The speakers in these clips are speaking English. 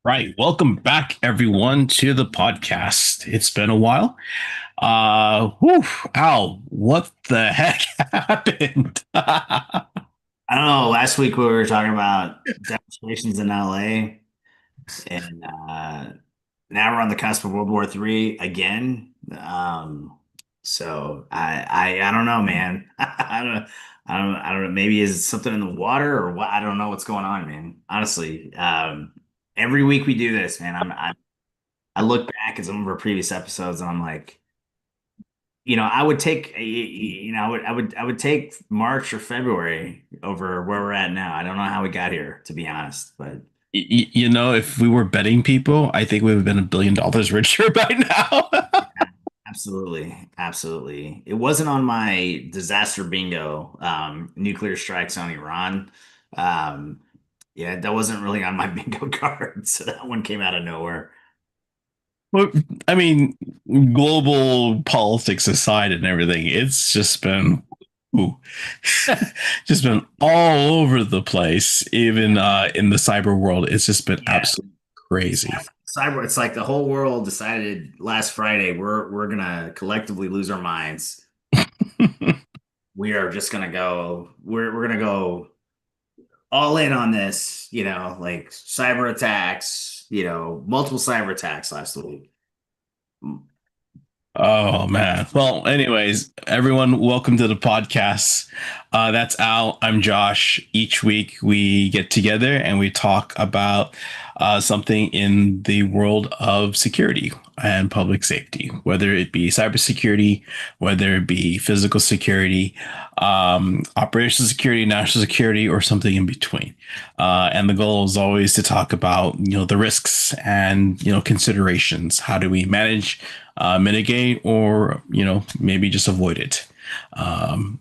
Right. Welcome back, everyone, to the podcast. It's been a while. Whew, Al, what the heck happened? I don't know. Last week we were talking about demonstrations in LA, and now we're on the cusp of World War III again. So I don't know, man. I don't know. Maybe is something in the water or what? I don't know what's going on, man. Honestly, every week we do this, man. I look back at some of our previous episodes, and I'm like, I would take, I would take March or February over where we're at now. I don't know how we got here, to be honest, but If we were betting people, I think we would have been $1 billion richer by now. absolutely, absolutely. It wasn't on my disaster bingo, nuclear strikes on Iran. Um, yeah, that wasn't really on my bingo card, so that one came out of nowhere. Well, I mean, global politics aside and everything, it's just been ooh, just been all over the place. Even in the cyber world, it's just been Yeah, absolutely crazy. cyber. It's like the whole world decided last Friday we're gonna collectively lose our minds. We are just gonna go. We're gonna go all in on this, like cyber attacks, multiple cyber attacks last week. Oh man. Well, anyways, everyone, welcome to the podcast. That's Al. I'm Josh. Each week we get together and we talk about something in the world of security and public safety, whether it be cybersecurity, whether it be physical security, operational security, national security, or something in between. And the goal is always to talk about the risks and considerations. How do we manage, mitigate, or maybe just avoid it, um,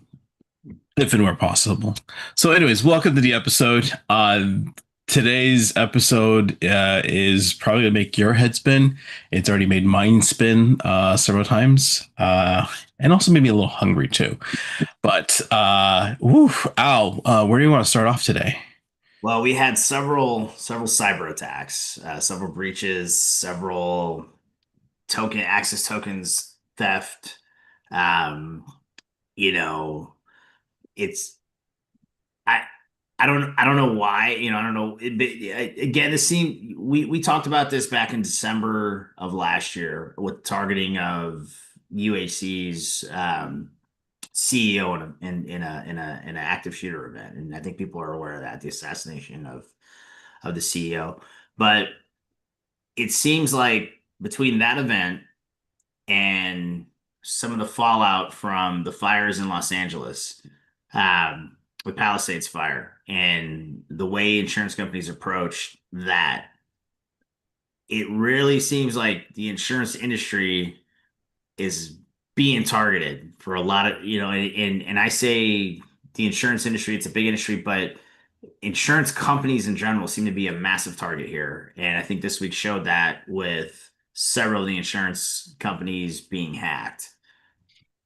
if and where possible. So, anyways, welcome to the episode. Today's episode is probably gonna make your head spin. It's already made mine spin several times, and also made me a little hungry too. But whew, Al, where do you want to start off today? Well, we had several cyber attacks, several breaches, several token access tokens theft. Um, you know, it's I I don't know why. I don't know. Again, this seemed we talked about this back in December of last year with targeting of UHC's CEO in an active shooter event, and I think people are aware of that, the assassination of the CEO. But it seems like between that event and some of the fallout from the fires in Los Angeles, with Palisades Fire, and the way insurance companies approach that, it really seems like the insurance industry is being targeted for a lot of, and I say the insurance industry, it's a big industry, but insurance companies in general seem to be a massive target here. And I think this week showed that with several of the insurance companies being hacked.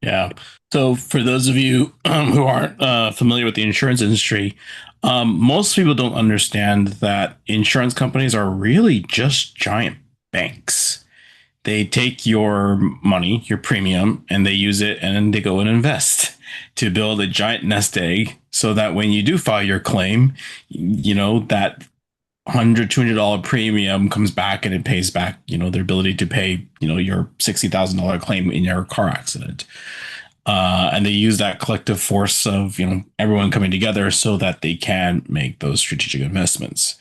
Yeah. So, for those of you who aren't familiar with the insurance industry, most people don't understand that insurance companies are really just giant banks. They take your money, your premium, and they use it and then they go and invest to build a giant nest egg so that when you do file your claim, that $100, $200 premium comes back and it pays back, their ability to pay, your $60,000 claim in your car accident. And they use that collective force of, everyone coming together so that they can make those strategic investments.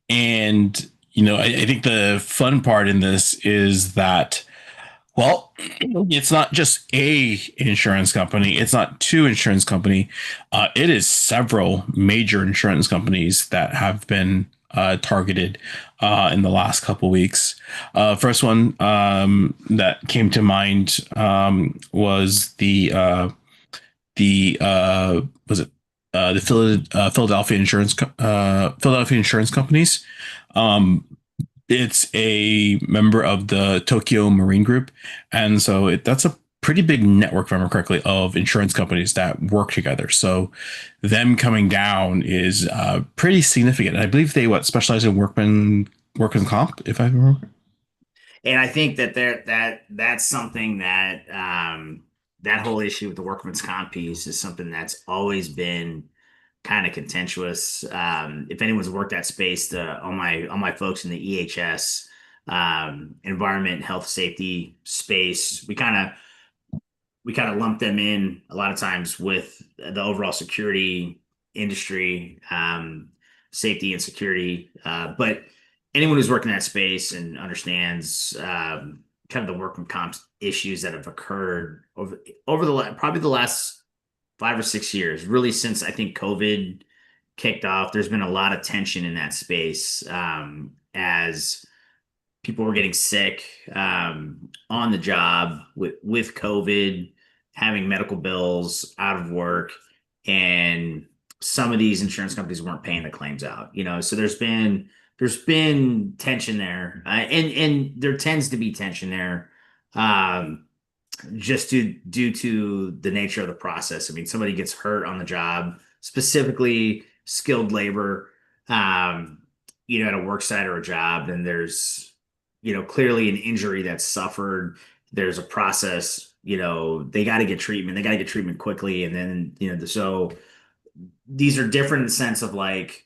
And, I think the fun part in this is that, well, it's not just a insurance company. It's not two insurance company. It is several major insurance companies that have been targeted in the last couple weeks. First one that came to mind was the was it the Philadelphia insurance companies. Um, it's a member of the Tokyo Marine Group, and so that's a pretty big network, if I remember correctly, of insurance companies that work together. So them coming down is pretty significant. I believe they specialize in workers' comp, if I remember. And I think that that's something that that whole issue with the workman's comp piece is something that's always been kind of contentious. If anyone's worked that space, all my folks in the EHS environment, health, safety space, we kind of lump them in a lot of times with the overall security industry, safety and security. But anyone who's worked in that space and understands kind of the workman comp issues that have occurred over probably the last 5 or 6 years, really since I think COVID kicked off, there's been a lot of tension in that space as people were getting sick on the job with COVID, having medical bills, out of work, and some of these insurance companies weren't paying the claims out. So there's been tension there, and there tends to be tension there, just due to the nature of the process. I mean, somebody gets hurt on the job, specifically skilled labor, at a work site or a job, and there's clearly an injury that's suffered. There's a process, they got to get treatment. They got to get treatment quickly. And then, so these are different in the sense of like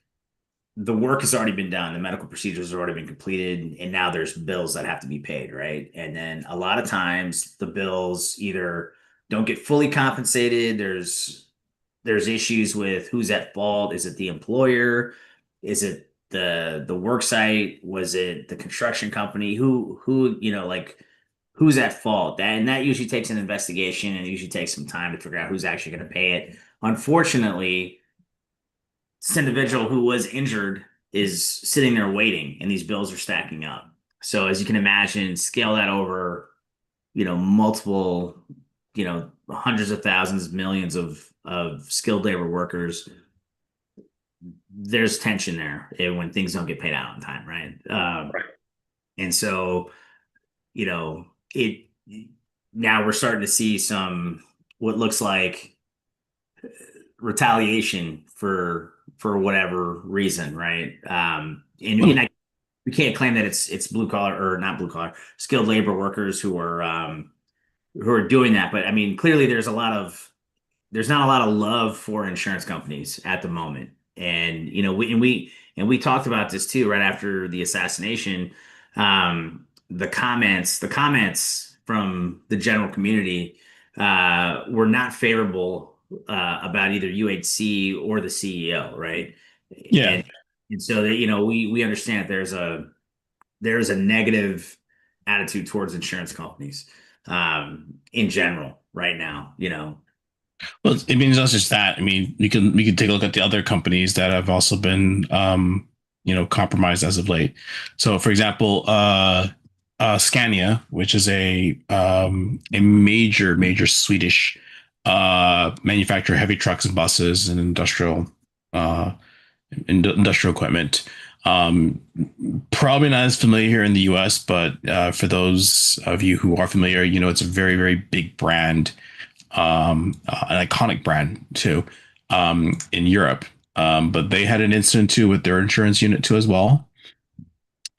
the work has already been done, the medical procedures have already been completed, and now there's bills that have to be paid, right? And then a lot of times the bills either don't get fully compensated. There's issues with who's at fault. Is it the employer? Is it the work site? Was it the construction company? Who like who's at fault? That usually takes an investigation, and it usually takes some time to figure out who's actually going to pay it. Unfortunately, this individual who was injured is sitting there waiting, and these bills are stacking up. So as you can imagine, scale that over, multiple, hundreds of thousands, millions of skilled labor workers. There's tension there when things don't get paid out on time, right? Right. And so, it now we're starting to see some what looks like retaliation for whatever reason, right? We can't claim that it's blue collar or not blue collar, skilled labor workers who are doing that. But I mean, clearly there's not a lot of love for insurance companies at the moment. And we talked about this too right after the assassination. The comments from the general community were not favorable about either UHC or the CEO, right? Yeah. And so that we understand that there's a negative attitude towards insurance companies in general right now. Well, it means not just that. I mean, we can take a look at the other companies that have also been, compromised as of late. So, for example, Scania, which is a major Swedish manufacturer of heavy trucks and buses and uh, industrial equipment. Probably not as familiar here in the U.S., but for those of you who are familiar, it's a very big brand, an iconic brand too, in Europe. But they had an incident too with their insurance unit too as well.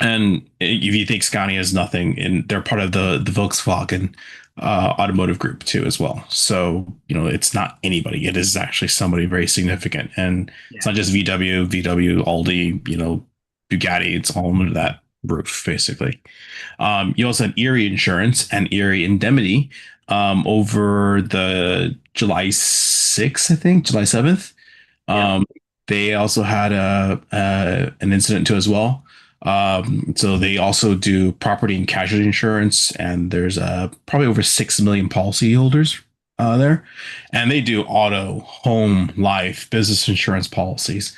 And if you think Scania is nothing, and they're part of the Volkswagen automotive group too as well. So it's not anybody; it is actually somebody very significant, and it's not just VW, Aldi, Bugatti. It's all under that roof basically. You also had Erie Insurance and Erie Indemnity over the July 6th, I think, July 7th. Yeah. They also had an incident too as well. So they also do property and casualty insurance, and there's probably over 6 million policyholders there, and they do auto, home, life, business insurance policies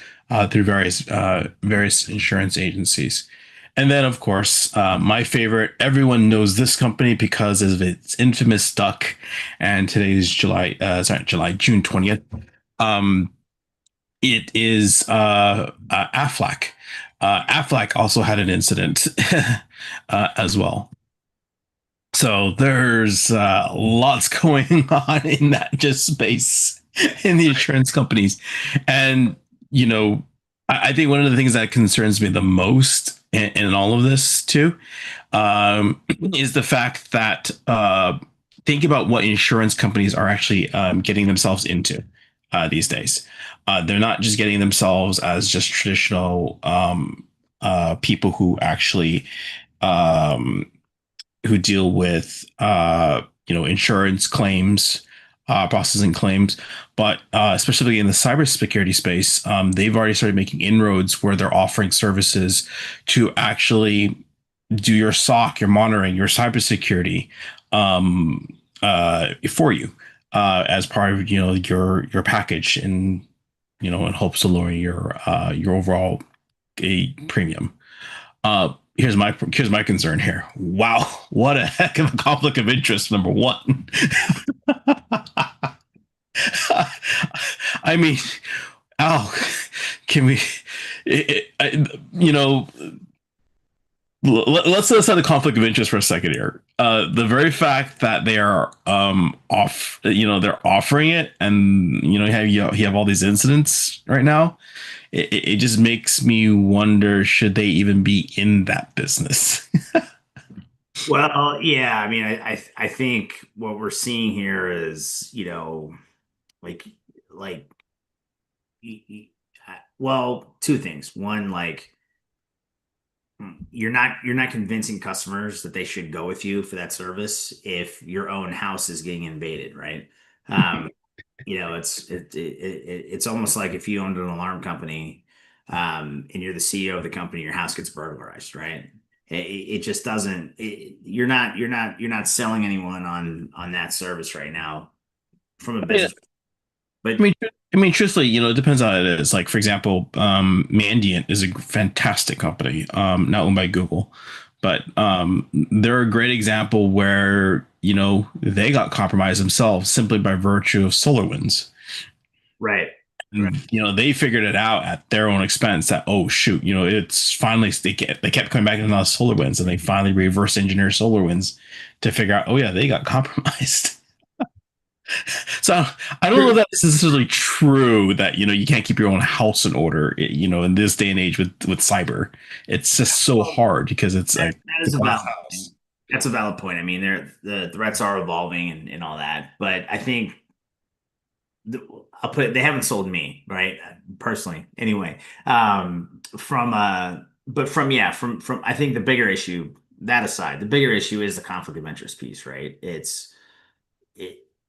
through various insurance agencies. And then, of course, my favorite. Everyone knows this company because of its infamous duck. And today's June 20th. It is Aflac. Aflac also had an incident as well. So there's lots going on in that just space in the insurance companies. And, I think one of the things that concerns me the most in all of this too, is the fact that think about what insurance companies are actually getting themselves into these days. They're not just getting themselves as just traditional people who actually um, who deal with insurance claims, processing claims, but specifically in the cybersecurity space, they've already started making inroads where they're offering services to actually do your SOC, your monitoring, your cybersecurity for you as part of your package, and in hopes of lowering your overall premium. Here's my concern here. Wow, what a heck of a conflict of interest. Number one, I mean, Al, can we, you know, let's set aside the conflict of interest for a second here. The very fact that they are they're offering it, and you have all these incidents right now. It just makes me wonder: should they even be in that business? Well, yeah, I mean, I think what we're seeing here is, like like well, two things. One, like you're not convincing customers that they should go with you for that service if your own house is getting invaded, right? Um, it's almost like if you owned an alarm company, and you're the CEO of the company, your house gets burglarized, right? It just doesn't. You're not selling anyone on that service right now from a Yeah, business. But I mean, truthfully, it depends on how it is. Like, for example, Mandiant is a fantastic company, not owned by Google, but they're a great example where they got compromised themselves simply by virtue of SolarWinds. right, right. And, they figured it out at their own expense that, oh shoot, it's finally they kept coming back into SolarWinds, and they finally reverse engineer SolarWinds to figure out, oh yeah, they got compromised. So I don't know that this is necessarily true that you can't keep your own house in order. In this day and age with cyber, it's just so hard because it's That, like that the is a glass valid point. house. That's a valid point. I mean, the threats are evolving and all that, but I think they haven't sold me, right? Personally, anyway. From I think the bigger issue, that aside, the bigger issue is the conflict of interest piece, right? It,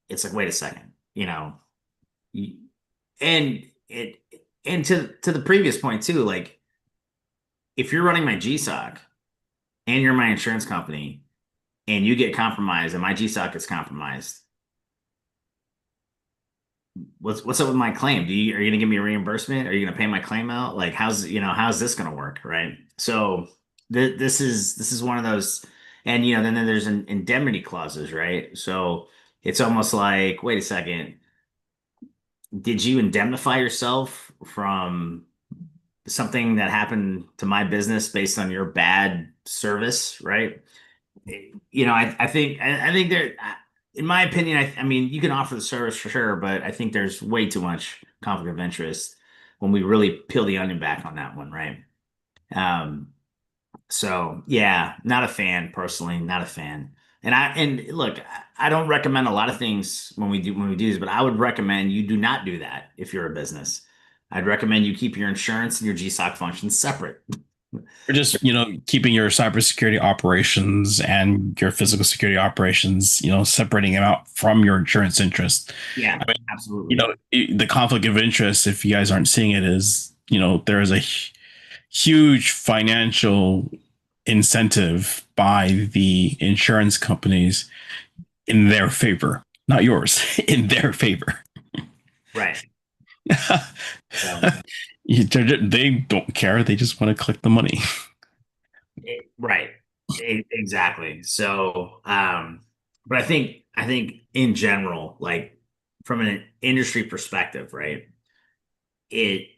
it's like, wait a second, you- and it, and to the previous point too, like if you're running my GSOC and you're my insurance company and you get compromised and my GSOC gets compromised, what's up with my claim? Are you gonna give me a reimbursement? Are you gonna pay my claim out? Like how's this gonna work, right? So this is one of those, and then there's indemnity clauses, right? So it's almost like, wait a second, did you indemnify yourself from something that happened to my business based on your bad service, right? I think there, in my opinion, I mean, you can offer the service for sure, but I think there's way too much conflict of interest when we really peel the onion back on that one, right? Um, so yeah, not a fan personally, not a fan. And look, I don't recommend a lot of things when we do this, but I would recommend you do not do that if you're a business. I'd recommend you keep your insurance and your GSOC functions separate. Or just keeping your cybersecurity operations and your physical security operations, separating them out from your insurance interest. Yeah, I mean, absolutely. the conflict of interest, if you guys aren't seeing it, is there is a huge financial incentive by the insurance companies in their favor, not yours, in their favor. Right. So, They don't care. They just want to collect the money. right. Exactly. So, but I think in general, like from an industry perspective, right? It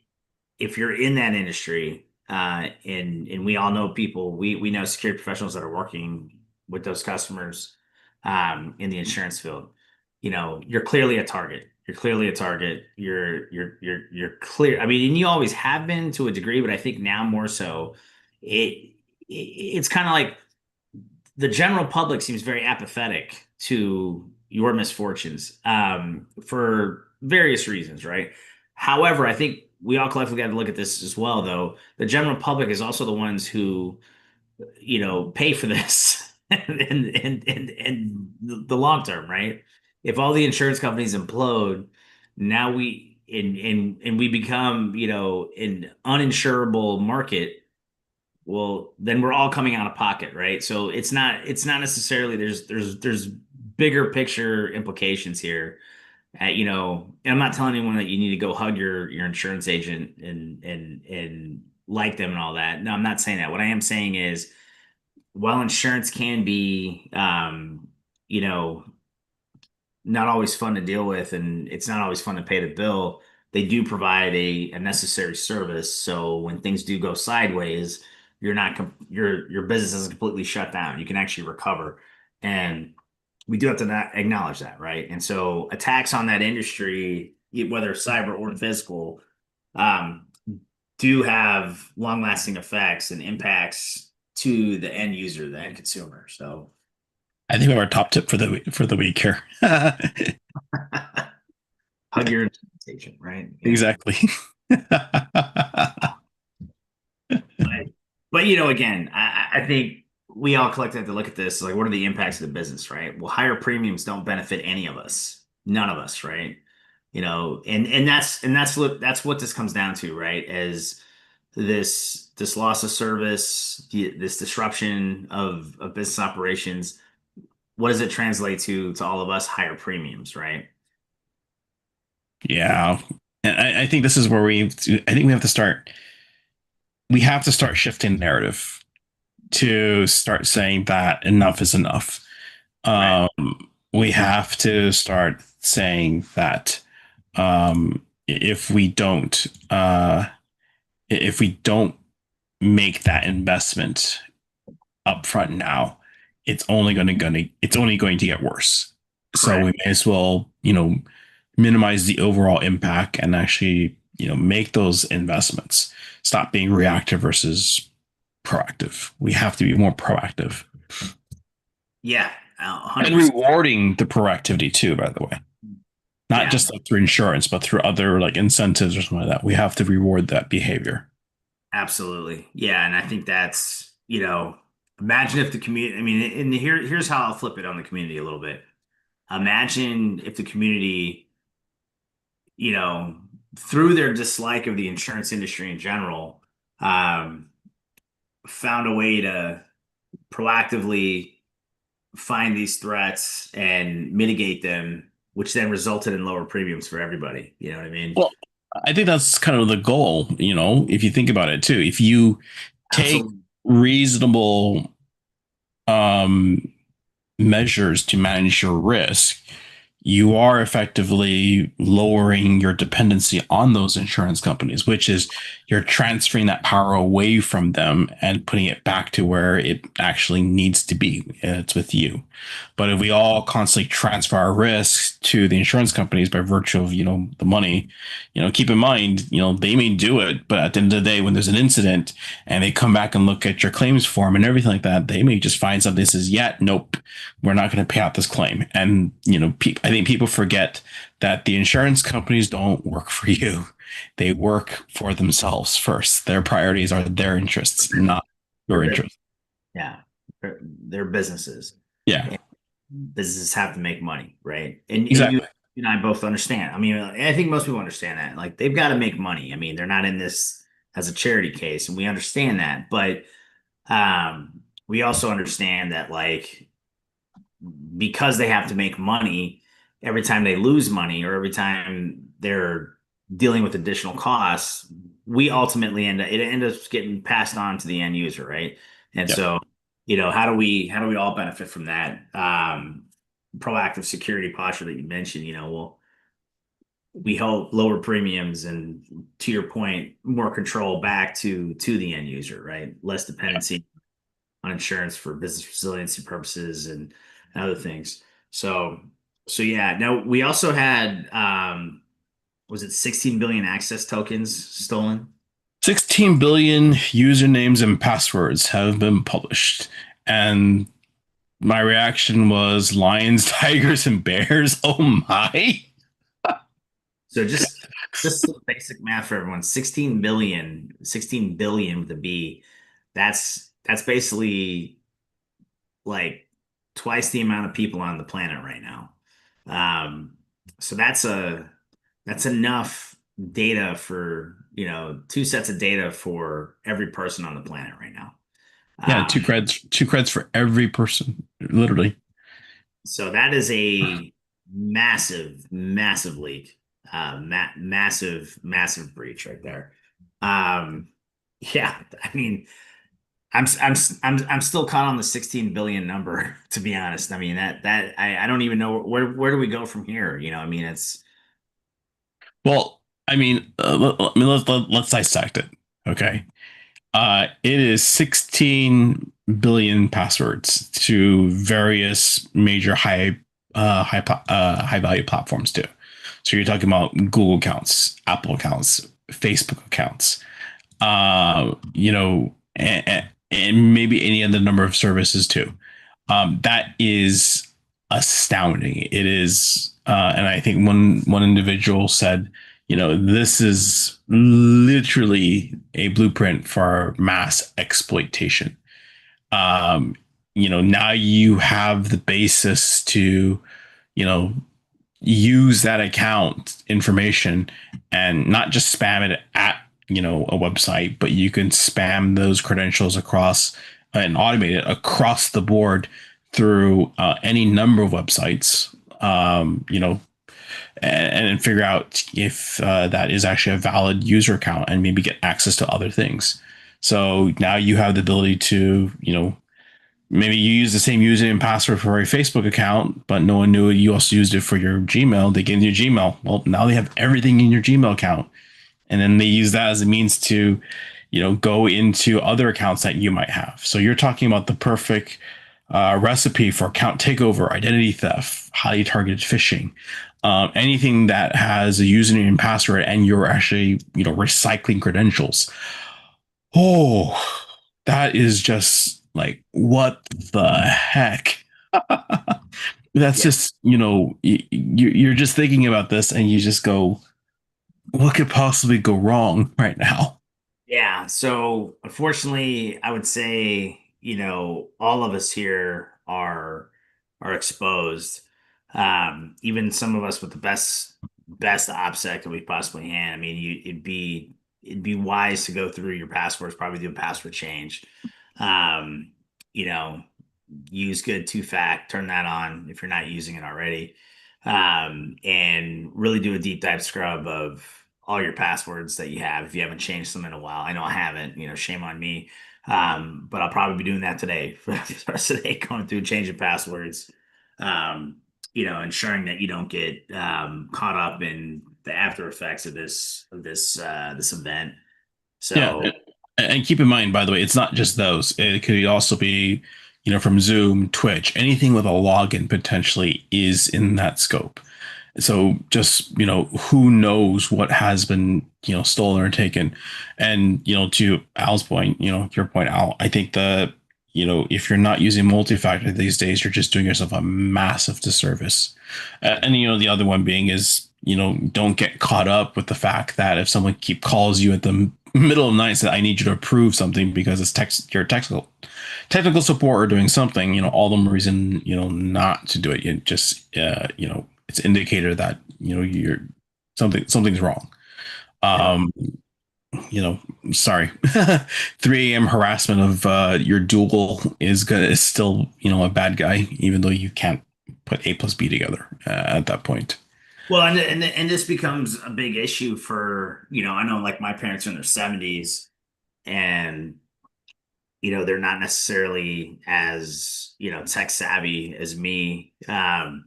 If you're in that industry, and we all know people, we know security professionals that are working with those customers, in the insurance field. You're clearly a target. You're clearly a target. You're clear. I mean, and you always have been to a degree, but I think now more so, it's kind of like the general public seems very apathetic to your misfortunes, for various reasons, right? However, I think we all collectively got to look at this as well, though. The general public is also the ones who, pay for this in the long term, right? If all the insurance companies implode, now and we become, an uninsurable market, well, then we're all coming out of pocket, right? So it's not necessarily, there's bigger picture implications here. And I'm not telling anyone that you need to go hug your insurance agent and like them and all that. No, I'm not saying that. What I am saying is, while insurance can be, you know, not always fun to deal with, and it's not always fun to pay the bill, they do provide a necessary service. So when things do go sideways, you're not your business isn't completely shut down. You can actually recover, and we do have to not acknowledge that, right? And so attacks on that industry, whether cyber or physical, um, do have long-lasting effects and impacts to the end user, the end consumer. So I think we have our top tip for the week here. hug your insurance agent, right? Yeah. Exactly. But, but again, I think we all collectively have to look at this like, what are the impacts of the business, right? Well, higher premiums don't benefit any of us, none of us, right? And that's what this comes down to, right? As this loss of service, this disruption of business operations, what does it translate to all of us? Higher premiums, right? Yeah. And I think this is where I think we have to start shifting narrative to start saying that enough is enough. Right. Um, we have to start saying that if we don't make that investment upfront now, it's only going to get worse. So we Correct. may as well, minimize the overall impact and actually, make those investments. Stop being reactive versus proactive. We have to be more proactive Yeah, and 100%. rewarding the proactivity too, by the way. Not Yeah, just like through insurance, but through other like incentives or something like that. We have to reward that behavior. absolutely. Yeah, and I think that's, imagine if the community, I mean, and here's how I'll flip it on the community a little bit. Imagine if the community, you know, through their dislike of the insurance industry in general, um, found a way to proactively find these threats and mitigate them, which then resulted in lower premiums for everybody. You know what I mean? Well, I think that's kind of the goal, if you think about it too. If you take Absolutely. reasonable um, measures to manage your risk, you are effectively lowering your dependency on those insurance companies, which is you're transferring that power away from them and putting it back to where it actually needs to be. It's with you. But if we all constantly transfer our risks to the insurance companies by virtue of, the money, keep in mind, they may do it, but at the end of the day, when there's an incident and they come back and look at your claims form and everything like that, they may just find something that says, yeah, nope, we're not going to pay out this claim. And, I think people forget that the insurance companies don't work for you. They work for themselves first. Their priorities are their interests, not They're your bus- interests. yeah, they're businesses. Yeah, And businesses have to make money, right? And you exactly. and I both understand. I mean, I think most people understand that. Like, they've got to make money. I mean, they're not in this as a charity case, and we understand that. But we also understand that, like, because they have to make money, every time they lose money or every time they're dealing with additional costs, we ultimately end up getting passed on to the end user, right? And Yep. so, how do we all benefit from that? Proactive security posture that you mentioned, well, we help lower premiums and, to your point, more control back to the end user, right? Less dependency on insurance for business resiliency purposes and other things. So so yeah. Now we also had, was it 16 billion access tokens stolen? 16 billion usernames and passwords have been published. And my reaction was lions, tigers, and bears. Oh my. So just some basic math for everyone. 16 billion with a B. That's basically like twice the amount of people on the planet right now. Um, so that's enough data for, two sets of data for every person on the planet right now. Yeah, Um, two creds for every person, literally. so that is a massive, massive leak, massive, massive breach right there. Um, yeah, I mean, I'm still caught on the 16 billion number, to be honest. I mean, I don't even know where do we go from here? I mean, it's Well, I mean, let's dissect it. Okay. It is 16 billion passwords to various major high value platforms too. So you're talking about Google accounts, Apple accounts, Facebook accounts, and maybe any other number of services too. That is astounding. It is, and I think one individual said, this is literally a blueprint for mass exploitation. Um, now you have the basis to, you know, use that account information and not just spam it at a website, but you can spam those credentials across and automate it across the board through any number of websites. And figure out if that is actually a valid user account and maybe get access to other things. So now you have the ability to, maybe you use the same username and password for a Facebook account, but no one knew you also used it for your Gmail. They gave you Gmail. Well, now they have everything in your Gmail account. And then they use that as a means to, go into other accounts that you might have. So you're talking about the perfect recipe for account takeover, identity theft, highly targeted phishing, anything that has a username and password, and you're actually, recycling credentials. Oh, that is just like, what the heck? That's yeah. just, you're just thinking about this and you just go, what could possibly go wrong right now? Yeah, so unfortunately, I would say, all of us here are exposed. Even some of us with the best OPSEC that we possibly can. I mean, it'd be wise to go through your passwords, probably do a password change. Um, you know, use good two-fact, turn that on if you're not using it already. And really do a deep dive scrub of all your passwords that you have if you haven't changed them in a while. I know I haven't, shame on me. But I'll probably be doing that today for the rest of the day, going through changing passwords. Um, ensuring that you don't get caught up in the after effects of this event. Yeah. So And keep in mind, by the way, it's not just those. It could also be, from Zoom, Twitch, anything with a login potentially is in that scope. So just, who knows what has been, stolen or taken. And, to Al's point, your point, Al, I think that, if you're not using multi-factor these days, you're just doing yourself a massive disservice. And, the other one being is, don't get caught up with the fact that if someone calls you at the middle of the night and says, I need you to approve something because it's your technical support or doing something, all the more reason, not to do it. You just, it's an indicator that, you're something's wrong. yeah. Um, sorry, 3 a.m. harassment of your dual is still, a bad guy, even though you can't put A plus B together at that point. Well, and this becomes a big issue for, I know like my parents are in their 70s and they're not necessarily as, tech savvy as me. And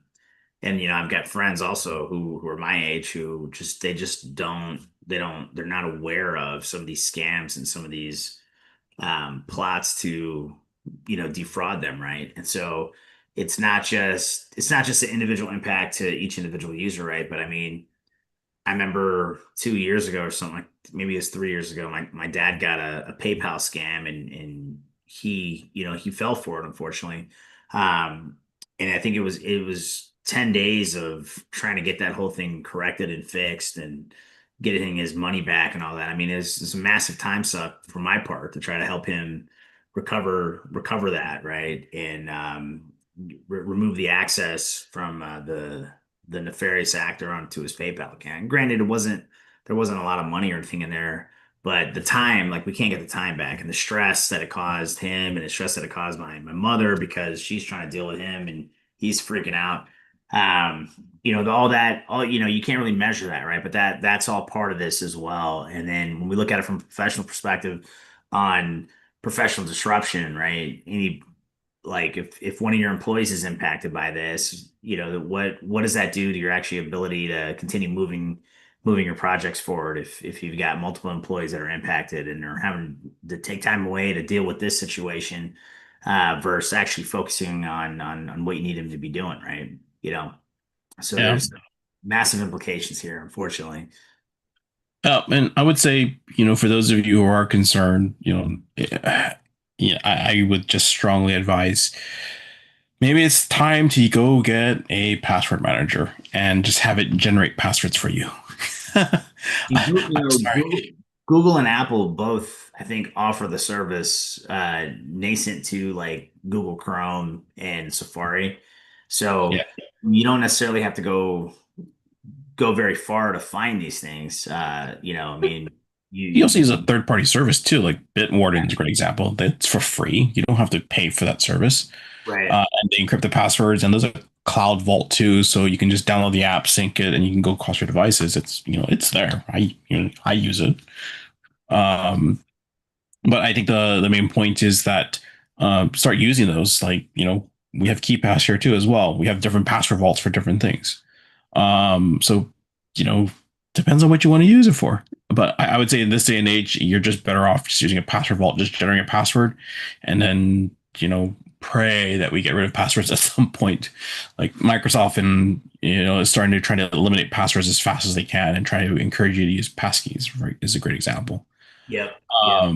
I've got friends also who are my age who just they're not aware of some of these scams and some of these plots to defraud them, right? And so it's not just the individual impact to each individual user, right? But I mean, I remember 2 years ago or something, like maybe it's 3 years ago, my dad got a PayPal scam, and he fell for it, unfortunately. Um, and I think it was 10 days of trying to get that whole thing corrected and fixed and getting his money back and all that. I mean, it's a massive time suck for my part to try to help him recover that, right? And remove the access from the nefarious actor onto his PayPal account. Granted, there wasn't a lot of money or anything in there, but the time, like we can't get the time back, and the stress that it caused him, and the stress that it caused my mother because she's trying to deal with him and he's freaking out. Um, all that, all you can't really measure that, right? But that's all part of this as well. And then when we look at it from a professional perspective on professional disruption, right? Any like if one of your employees is impacted by this, what does that do to your actual ability to continue moving your projects forward if you've got multiple employees that are impacted and are having to take time away to deal with this situation versus actually focusing on what you need them to be doing, right? So Yeah. there's massive implications here, unfortunately. And I would say, for those of you who are concerned, yeah, I would just strongly advise maybe it's time to go get a password manager and just have it generate passwords for you. I'm sorry. Google and Apple both, I think, offer the service nascent to like Google Chrome and Safari. Yeah. So you don't necessarily have to go very far to find these things. I mean, You also you use a third party service too, like Bitwarden is a great example. That's for free. You don't have to pay for that service. right. And they encrypt the passwords, and there's a Cloud Vault too, so you can just download the app, sync it, and you can go across your devices. It's there. I use it. Um, but I think the main point is that start using those. Like we have KeePass here too as well. We have different password vaults for different things. So you know depends on what you want to use it for. But I would say in this day and age, you're just better off just using a password vault, just generating a password, and then pray that we get rid of passwords at some point. Like Microsoft and is starting to try to eliminate passwords as fast as they can and try to encourage you to use passkeys. Right, is a great example. Yep. Yep.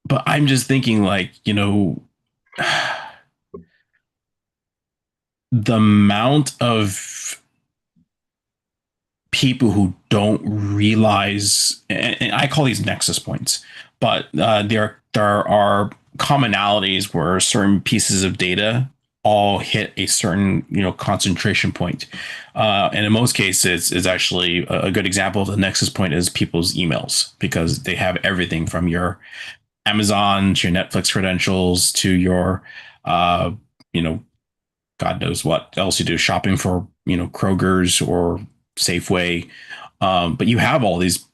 But I'm just thinking like, the amount of people who don't realize, and I call these nexus points, but there are commonalities where certain pieces of data all hit a certain concentration point, and in most cases, is actually a good example of the nexus point is people's emails because they have everything from your Amazon to your Netflix credentials to your, uh, you know, God knows what else you do, shopping for, Kroger's or Safeway. But you have all these,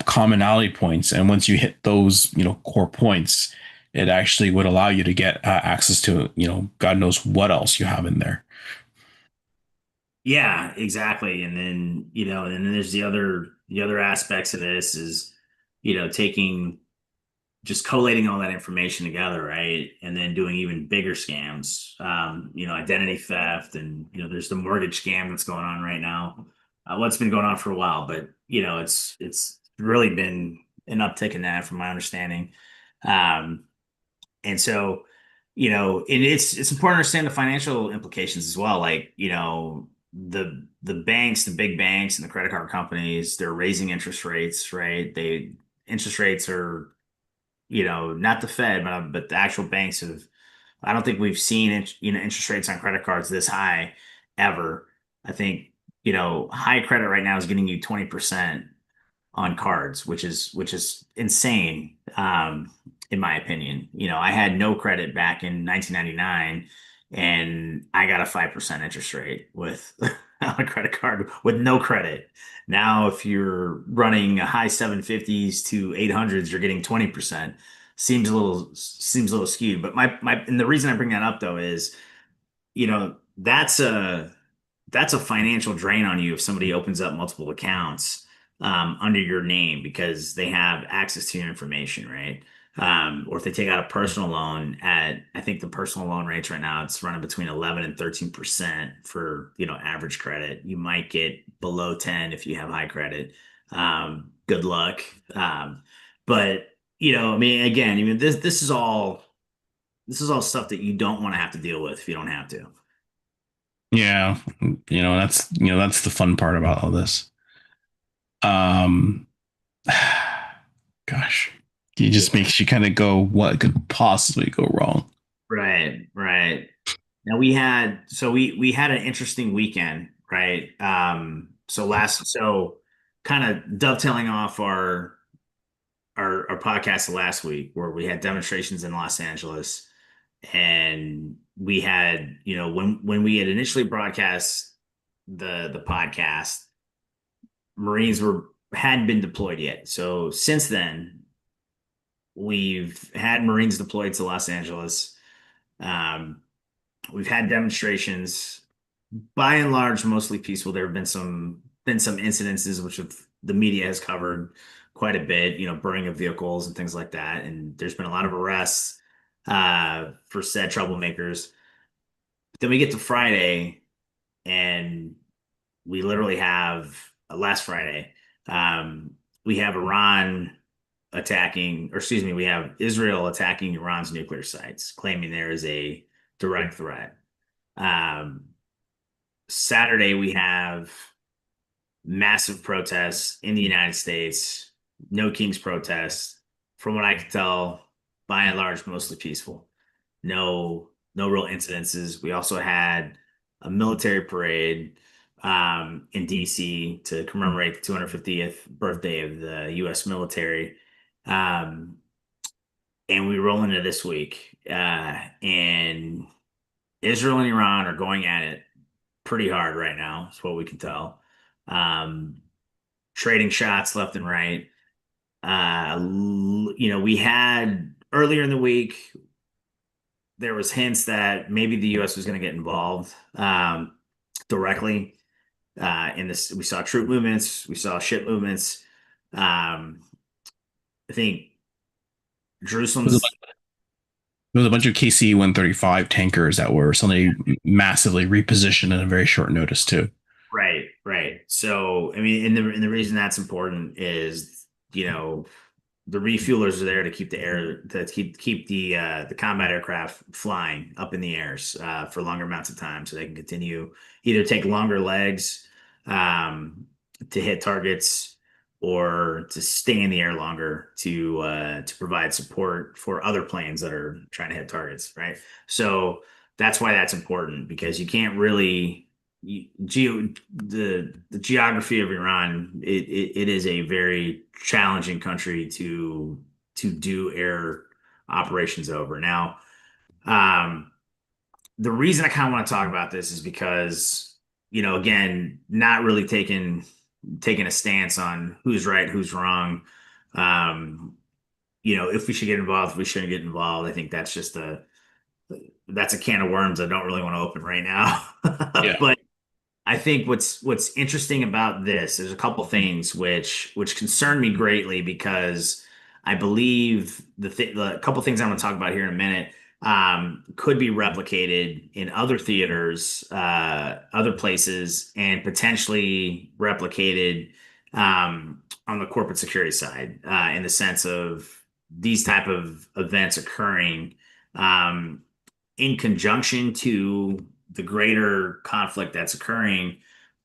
commonality points. And once you hit those, core points, it actually would allow you to get access to, God knows what else you have in there. Yeah, exactly. And then there's the other aspects of this is, taking just collating all that information together, right? And then doing even bigger scams, identity theft, and there's the mortgage scam that's going on right now. What's been going on for a while, but it's really been an uptick in that, from my understanding. Um, and so, it's important to understand the financial implications as well. Like, the banks, the big banks and the credit card companies, they're raising interest rates, right? Interest rates are, not the Fed, but the actual banks have. I don't think we've seen interest rates on credit cards this high ever. I think high credit right now is getting you 20% on cards, which is insane, in my opinion. I had no credit back in 1999, and I got a 5% interest rate with on a credit card with no credit. Now, if you're running a high 750s to 800s, you're getting 20%. Seems a little skewed, but my and the reason I bring that up though is, that's a financial drain on you if somebody opens up multiple accounts under your name because they have access to your information, right? or if they take out a personal loan at, I think the personal loan rates right now, it's running between 11 and 13% for, average credit. You might get below 10 if you have high credit. Good luck. But, I mean, again, this is all stuff that you don't want to have to deal with if you don't have to. Yeah, that's the fun part about all this. Um, gosh, it just Yeah. makes you kind of go, what could possibly go wrong? Right, right. Now we had an interesting weekend, right? So kind of dovetailing off our podcast last week where we had demonstrations in Los Angeles, and we had, when we had initially broadcast the podcast, Marines hadn't been deployed yet. So since then, we've had Marines deployed to Los Angeles. Um, we've had demonstrations, by and large, mostly peaceful. There have been some incidences which the media has covered quite a bit, burning of vehicles and things like that. And there's been a lot of arrests for said troublemakers. But then we get to Friday, and we literally have last Friday, um, we have Iran attacking, or excuse me, we have Israel attacking Iran's nuclear sites, claiming there is a direct threat. Um, Saturday, we have massive protests in the United States, no King's protests. From what I can tell, by and large, mostly peaceful. No real incidences. We also had a military parade in DC to commemorate the 250th birthday of the U.S. military. Um, and we roll into this week, and Israel and Iran are going at it pretty hard right now. Is what we can tell. Um, Trading shots left and right. We had earlier in the week, there was hints that maybe the U.S. was going to get involved directly in this. We saw troop movements, we saw ship movements. I think It was a, Jerusalem's it was a bunch of KC-135 tankers that were suddenly massively repositioned in a very short notice too. right, right. So, I mean, and the reason that's important is, the refuelers are there to keep the air to keep the combat aircraft flying up in the airs for longer amounts of time, so they can continue either take longer legs um, to hit targets, or to stay in the air longer to provide support for other planes that are trying to hit targets. Right. So that's why that's important, because you can't really the geography of Iran, it is a very challenging country to do air operations over. Now, um, the reason I kind of want to talk about this is because, again, not really taking a stance on who's right, who's wrong. Um, if we should get involved, if we shouldn't get involved. I think that's a can of worms I don't really want to open right now. Yeah. But I think what's interesting about this, there's a couple things which concern me greatly, because I believe the couple things I'm going to talk about here in a minute could be replicated in other theaters, other places, and potentially replicated on the corporate security side, in the sense of these type of events occurring um, in conjunction to the greater conflict that's occurring,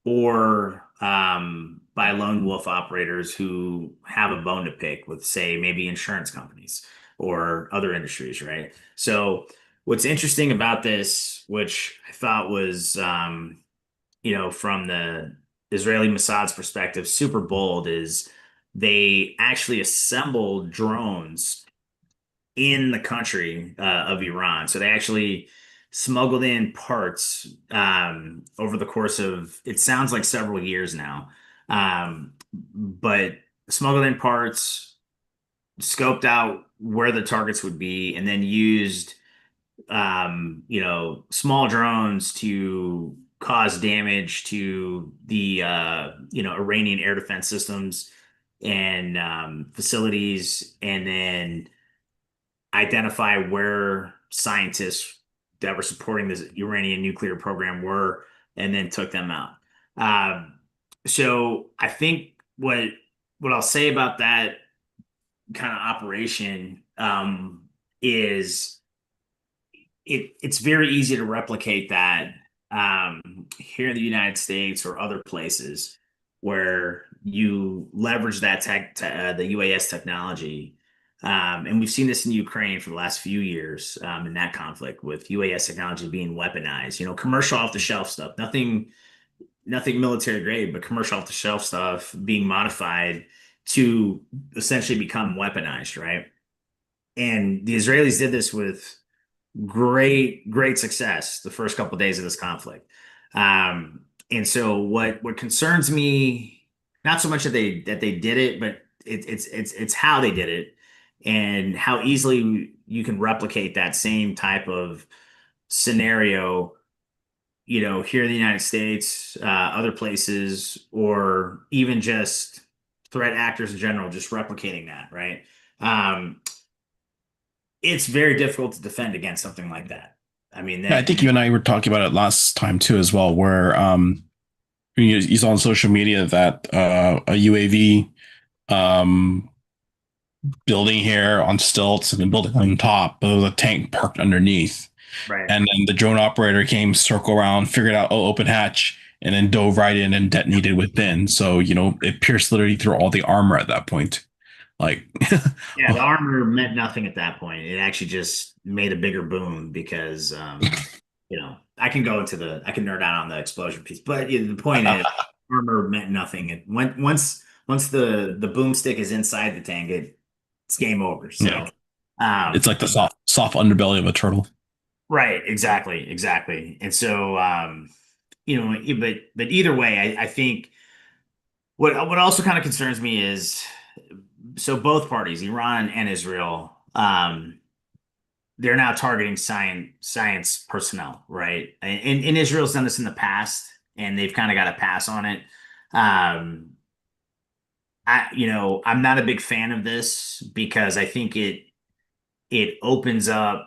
or by lone wolf operators who have a bone to pick with, say, maybe insurance companies or other industries, right? So, what's interesting about this, which I thought was, from the Israeli Mossad's perspective, super bold, is they actually assembled drones in the country of Iran. So they actually smuggled in parts over the course of, it sounds like several years now, but smuggled in parts, scoped out where the targets would be, and then used, small drones to cause damage to the, Iranian air defense systems and facilities, and then identify where scientists that were supporting this Iranian nuclear program were, and then took them out. Um, so I think what I'll say about that kind of operation is it's very easy to replicate that here in the United States or other places where you leverage that the UAS technology. And we've seen this in Ukraine for the last few years in that conflict with UAS technology being weaponized. You know, commercial off the shelf stuff, nothing military grade, but commercial off the shelf stuff being modified to essentially become weaponized, right? And the Israelis did this with great success the first couple of days of this conflict. And so what concerns me, not so much that they did it, but it's how they did it and how easily you can replicate that same type of scenario, here in the United States, other places, or even just threat actors in general, just replicating that, right? Um, it's very difficult to defend against something like that. I mean, Yeah, I think you and I were talking about it last time too, as well, where you saw on social media that a UAV um, building here on stilts and then building on top, but there was a tank parked underneath. right. And then the drone operator came, circle around, figured out, oh, open hatch, and then dove right in and detonated within. So, it pierced literally through all the armor at that point. Like, Yeah, the armor meant nothing at that point. It actually just made a bigger boom because, I can nerd out on the explosion piece, but the point is, armor meant nothing. Once the boomstick is inside the tank, it's game over. yeah, So, it's um, like the soft underbelly of a turtle. right, exactly. And so, but either way, I think what also kind of concerns me is so both parties, Iran and Israel, they're now targeting science personnel, right? And Israel's done this in the past, and they've kind of got a pass on it. Um, I'm not a big fan of this because I think it opens up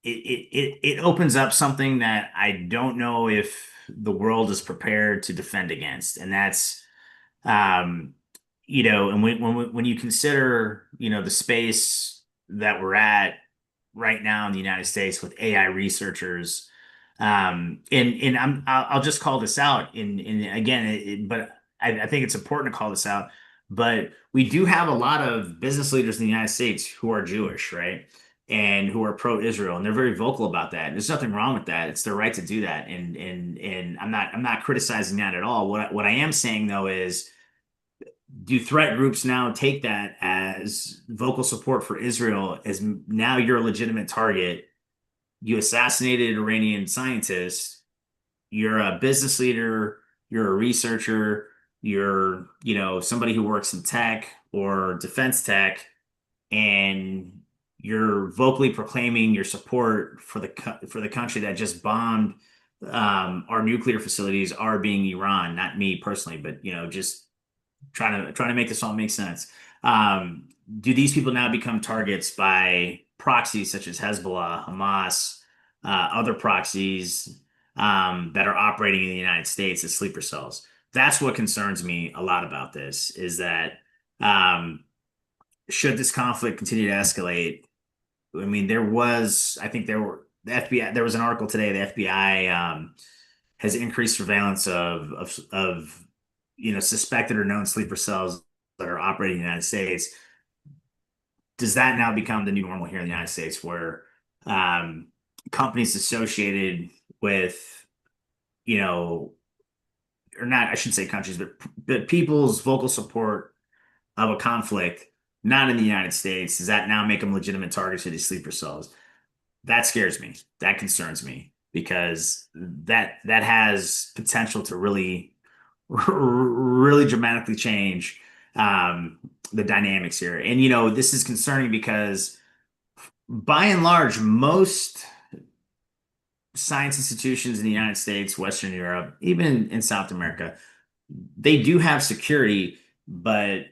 it opens up something that I don't know if the world is prepared to defend against, and that's um, and when you consider, the space that we're at right now in the United States with AI researchers, and I'll just call this out. In again, but I think it's important to call this out. But we do have a lot of business leaders in the United States who are Jewish, right? And who are pro-Israel, and they're very vocal about that. There's nothing wrong with that. It's their right to do that, and I'm not criticizing that at all. What I am saying though is, do threat groups now take that as vocal support for Israel, as now you're a legitimate target? You assassinated Iranian scientists. You're a business leader. You're a researcher. You're, somebody who works in tech or defense tech, and you're vocally proclaiming your support for the country that just bombed our nuclear facilities, are being Iran, not me personally, but just trying to make this all make sense. Do these people now become targets by proxies such as Hezbollah, Hamas, other proxies that are operating in the United States as sleeper cells? That's what concerns me a lot about this, is that should this conflict continue to escalate, I mean, I think the FBI, there was an article today, the FBI has increased surveillance of suspected or known sleeper cells that are operating in the United States. Does that now become the new normal here in the United States, where um, companies associated with, or not, I shouldn't say countries, but people's vocal support of a conflict, not in the United States, does that now make them legitimate targets for these sleeper cells? That scares me. That concerns me because that has potential to really dramatically change the dynamics here. And this is concerning because by and large, most science institutions in the United States, Western Europe, even in South America, they do have security, but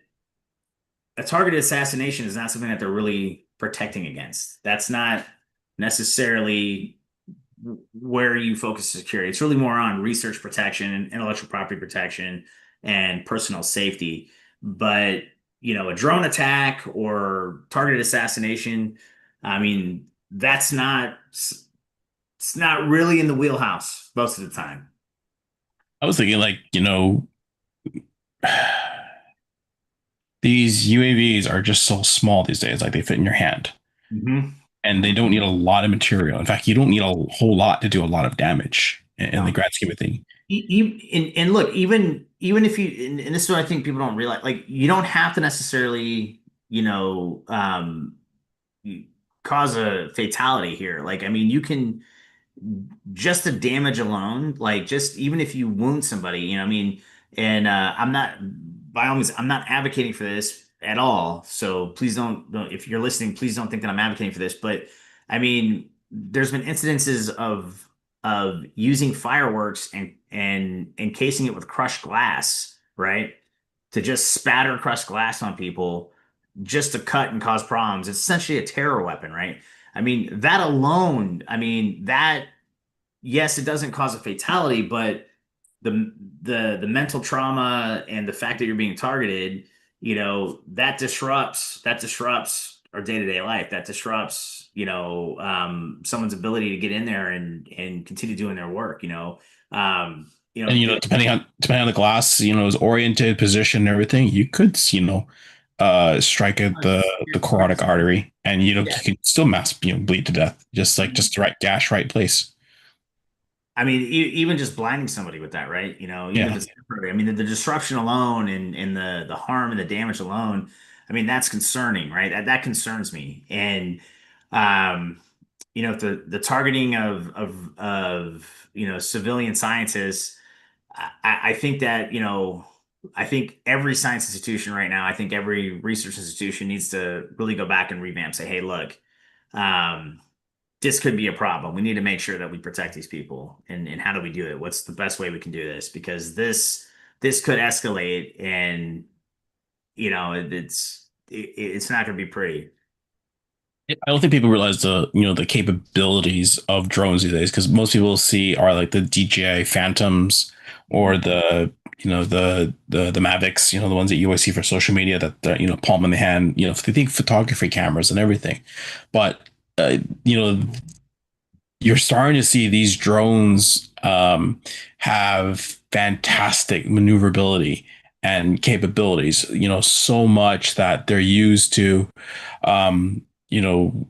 a targeted assassination is not something that they're really protecting against. That's not necessarily where you focus security. It's really more on research protection and intellectual property protection and personal safety. But, a drone attack or targeted assassination, I mean, it's not really in the wheelhouse most of the time. I was thinking like, these UAVs are just so small these days, like they fit in your hand. Hmm. And they don't need a lot of material. In fact, you don't need a whole lot to do a lot of damage in the No. grand scheme of things. And look, even if you, and this is what I think people don't realize, like you don't have to necessarily, you know, um, cause a fatality here. Like, I mean, you can just the damage alone, like just even if you wound somebody, I mean, and I'm not, by all means, I'm not advocating for this at all. So please if you're listening, please don't think that I'm advocating for this. But I mean, there's been incidences of using fireworks and encasing it with crushed glass, right? To just spatter crushed glass on people just to cut and cause problems. It's essentially a terror weapon, right? I mean, that alone, I mean, that yes, it doesn't cause a fatality, but the mental trauma and the fact that you're being targeted, that disrupts our day-to-day life. That disrupts, someone's ability to get in there and continue doing their work, And depending on the glass, is oriented, position, and everything, you could, strike at the carotid artery, and you can still bleed to death, just the right gash, right place. I mean, even just blinding somebody with that, right? Even if Yeah. it's temporary. I mean, the disruption alone and the harm and the damage alone, I mean, that's concerning, right? That concerns me. And um, the targeting of civilian scientists, I think that, I think every science institution right now, I think every research institution needs to really go back and revamp, say, hey, look, um, this could be a problem. We need to make sure that we protect these people. And how do we do it? What's the best way we can do this? Because this could escalate, and it's not going to be pretty. I don't think people realize the capabilities of drones these days, because most people see are like the DJI Phantoms or the Mavics, the ones that you always see for social media, that palm in the hand, they think photography cameras and everything. But uh, you know you're starting to see these drones have fantastic maneuverability and capabilities, so much that they're used to um, you know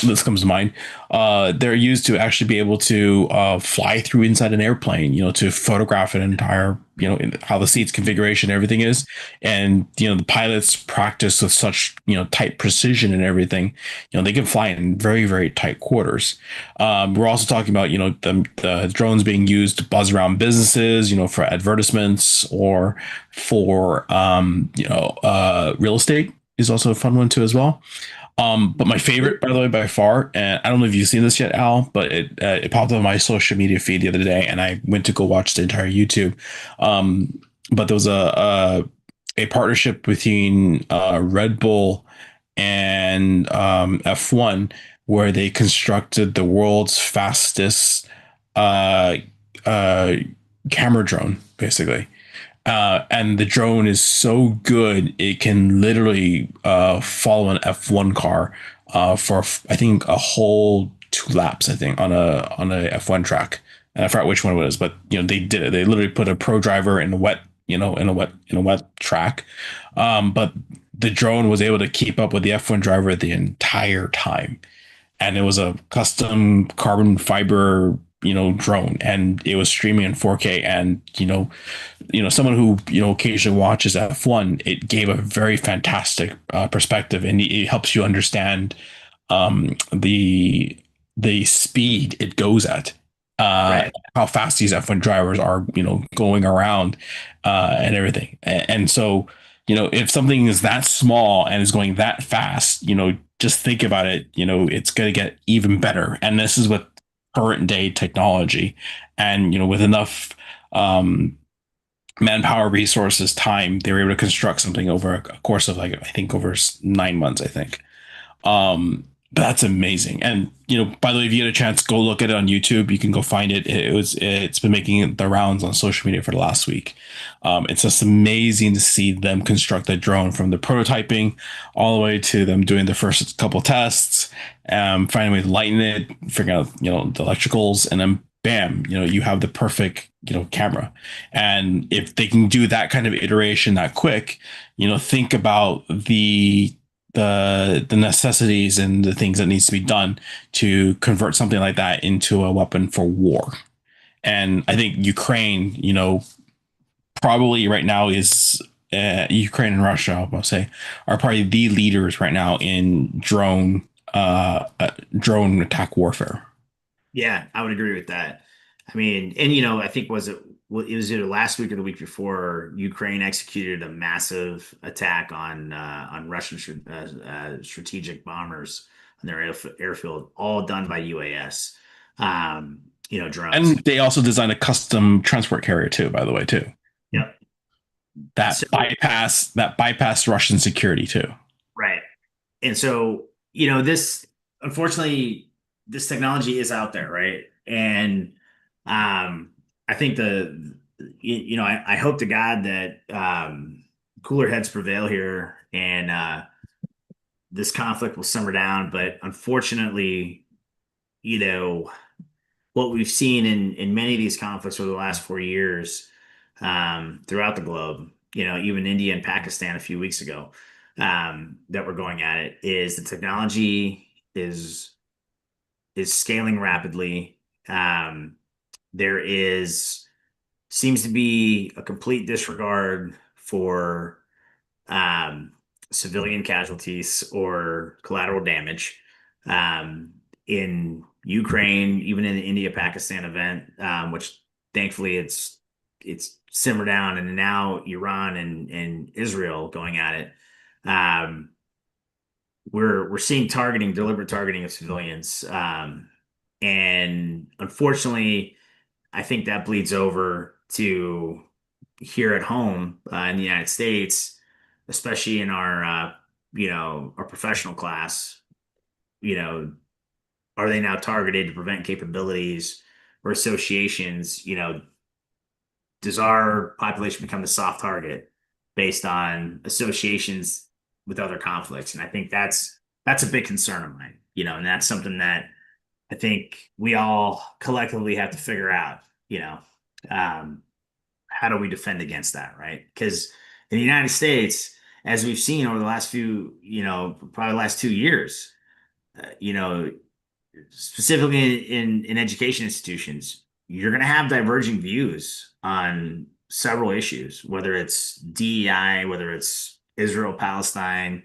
this comes to mind. They're used to actually be able to fly through inside an airplane, to photograph an entire, how the seats configuration, everything is. And, the pilots practice with such, tight precision and everything, they can fly in very, very tight quarters. We're also talking about, the drones being used to buzz around businesses, for advertisements or for, real estate is also a fun one too as well. But my favorite, by the way, by far, and I don't know if you've seen this yet, Al, but it popped up on my social media feed the other day, and I went to go watch the entire YouTube. But there was a partnership between Red Bull and F1, where they constructed the world's fastest uh, uh, camera drone, basically. And the drone is so good it can literally follow an F1 car for I think a whole 2 laps, I think, on a F1 track. And I forgot which one it was, but they did it. They literally put a pro driver in a wet, in a wet track. But the drone was able to keep up with the F1 driver the entire time, and it was a custom carbon fiber, drone, and it was streaming in 4K. And someone who occasionally watches F1, it gave a very fantastic perspective, and it helps you understand the speed it goes at, Right. how fast these F1 drivers are, going around, and everything. And so, if something is that small and is going that fast, just think about it. It's going to get even better. And this is with current day technology, and with enough um, manpower, resources, time. They were able to construct something over a course of like I think over 9 months. I think. But that's amazing. And by the way, if you get a chance, go look at it on YouTube. You can go find it. It's been making the rounds on social media for the last week. It's just amazing to see them construct a drone from the prototyping all the way to them doing the first couple tests, finding a way to lighten it, figuring out the electricals, and then bam, you have the perfect camera. And if they can do that kind of iteration that quick, think about the necessities and the things that needs to be done to convert something like that into a weapon for war. And I think Ukraine, probably right now is Ukraine and Russia, I'll say, are probably the leaders right now in drone attack warfare. Yeah, I would agree with that. I mean, and I think it was either last week or the week before Ukraine executed a massive attack on Russian strategic bombers on their airfield, all done by UAS, drones. And they also designed a custom transport carrier too, by the way, too. Yep. That So bypass Russian security too. right. And so, this unfortunately, this technology is out there, right? And I think I hope to God that cooler heads prevail here and this conflict will simmer down. But unfortunately, you know, what we've seen in many of these conflicts over the last 4 years throughout the globe, even India and Pakistan a few weeks ago, that we're going at it, is the technology is scaling rapidly. There seems to be a complete disregard for um, civilian casualties or collateral damage. In Ukraine, even in the India-Pakistan event, which thankfully it's simmered down, and now Iran and Israel going at it. Um, we're seeing deliberate targeting of civilians, and unfortunately, I think that bleeds over to here at home in the United States, especially in our professional class. You know, are they now targeted to prevent capabilities or associations? Does our population become the soft target based on associations with other conflicts? And I think that's a big concern of mine. And that's something that I think we all collectively have to figure out. You know, um, how do we defend against that, right? Because in the United States, as we've seen over the last probably the last 2 years, you know, specifically in education institutions, you're going to have diverging views on several issues, whether it's DEI, whether it's Israel, Palestine,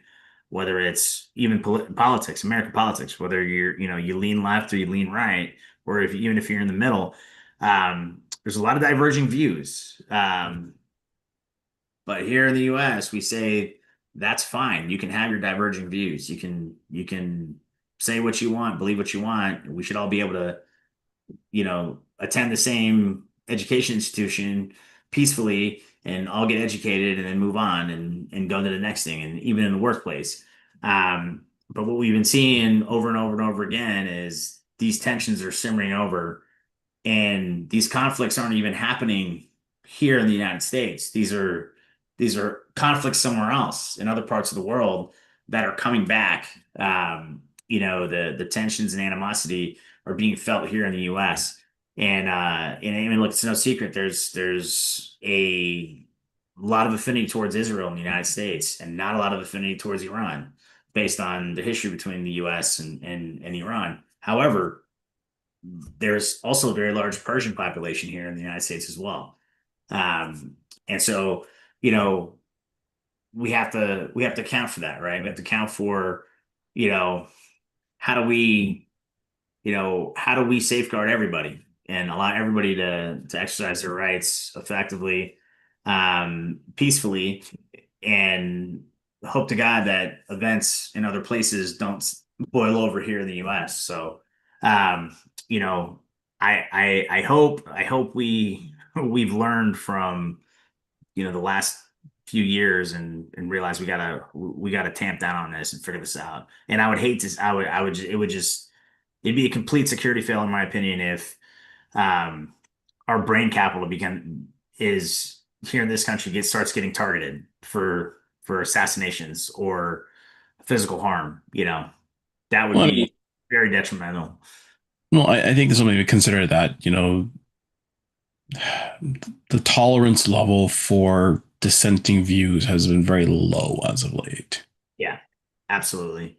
whether it's even politics, American politics, whether you lean left or you lean right, or even if you're in the middle. There's a lot of diverging views. But here in the US, we say that's fine. You can have your diverging views. You can say what you want, believe what you want. We should all be able to, attend the same education institution peacefully and all get educated and then move on and go to the next thing. And even in the workplace. But what we've been seeing over and over and over again is these tensions are simmering over, and these conflicts aren't even happening here in the United States. These are conflicts somewhere else in other parts of the world that are coming back. The tensions and animosity are being felt here in the U.S. And I mean, look, it's no secret. There's a lot of affinity towards Israel in the United States, and not a lot of affinity towards Iran, based on the history between the U.S. and Iran. However, there's also a very large Persian population here in the United States as well. And so, you know, we have to account for that, right? We have to account for, you know, how do we, how do we safeguard everybody and allow everybody to exercise their rights effectively, peacefully, and hope to God that events in other places don't boil over here in the US. So, you know, I hope we've learned from the last few years and realize we gotta tamp down on this and figure this out. And I would hate to I would it would just it'd be a complete security fail in my opinion if um our brain capital become is here in this country starts getting targeted for assassinations or physical harm. That would Well, I mean, be very detrimental. well, I think there's something to consider that, the tolerance level for dissenting views has been very low as of late. Yeah, absolutely.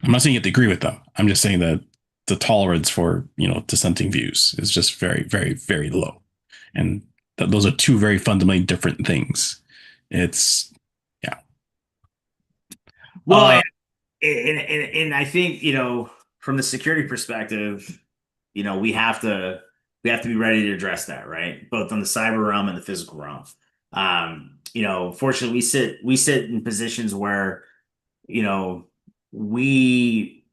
I'm not saying you have to agree with them. I'm just saying that the tolerance for, dissenting views is just very, very, very low. And those are two very fundamentally different things. It's, yeah. Well, Uh, and I think, from the security perspective, we have to be ready to address that, right? Both on the cyber realm and the physical realm. Fortunately we sit in positions where, you know, we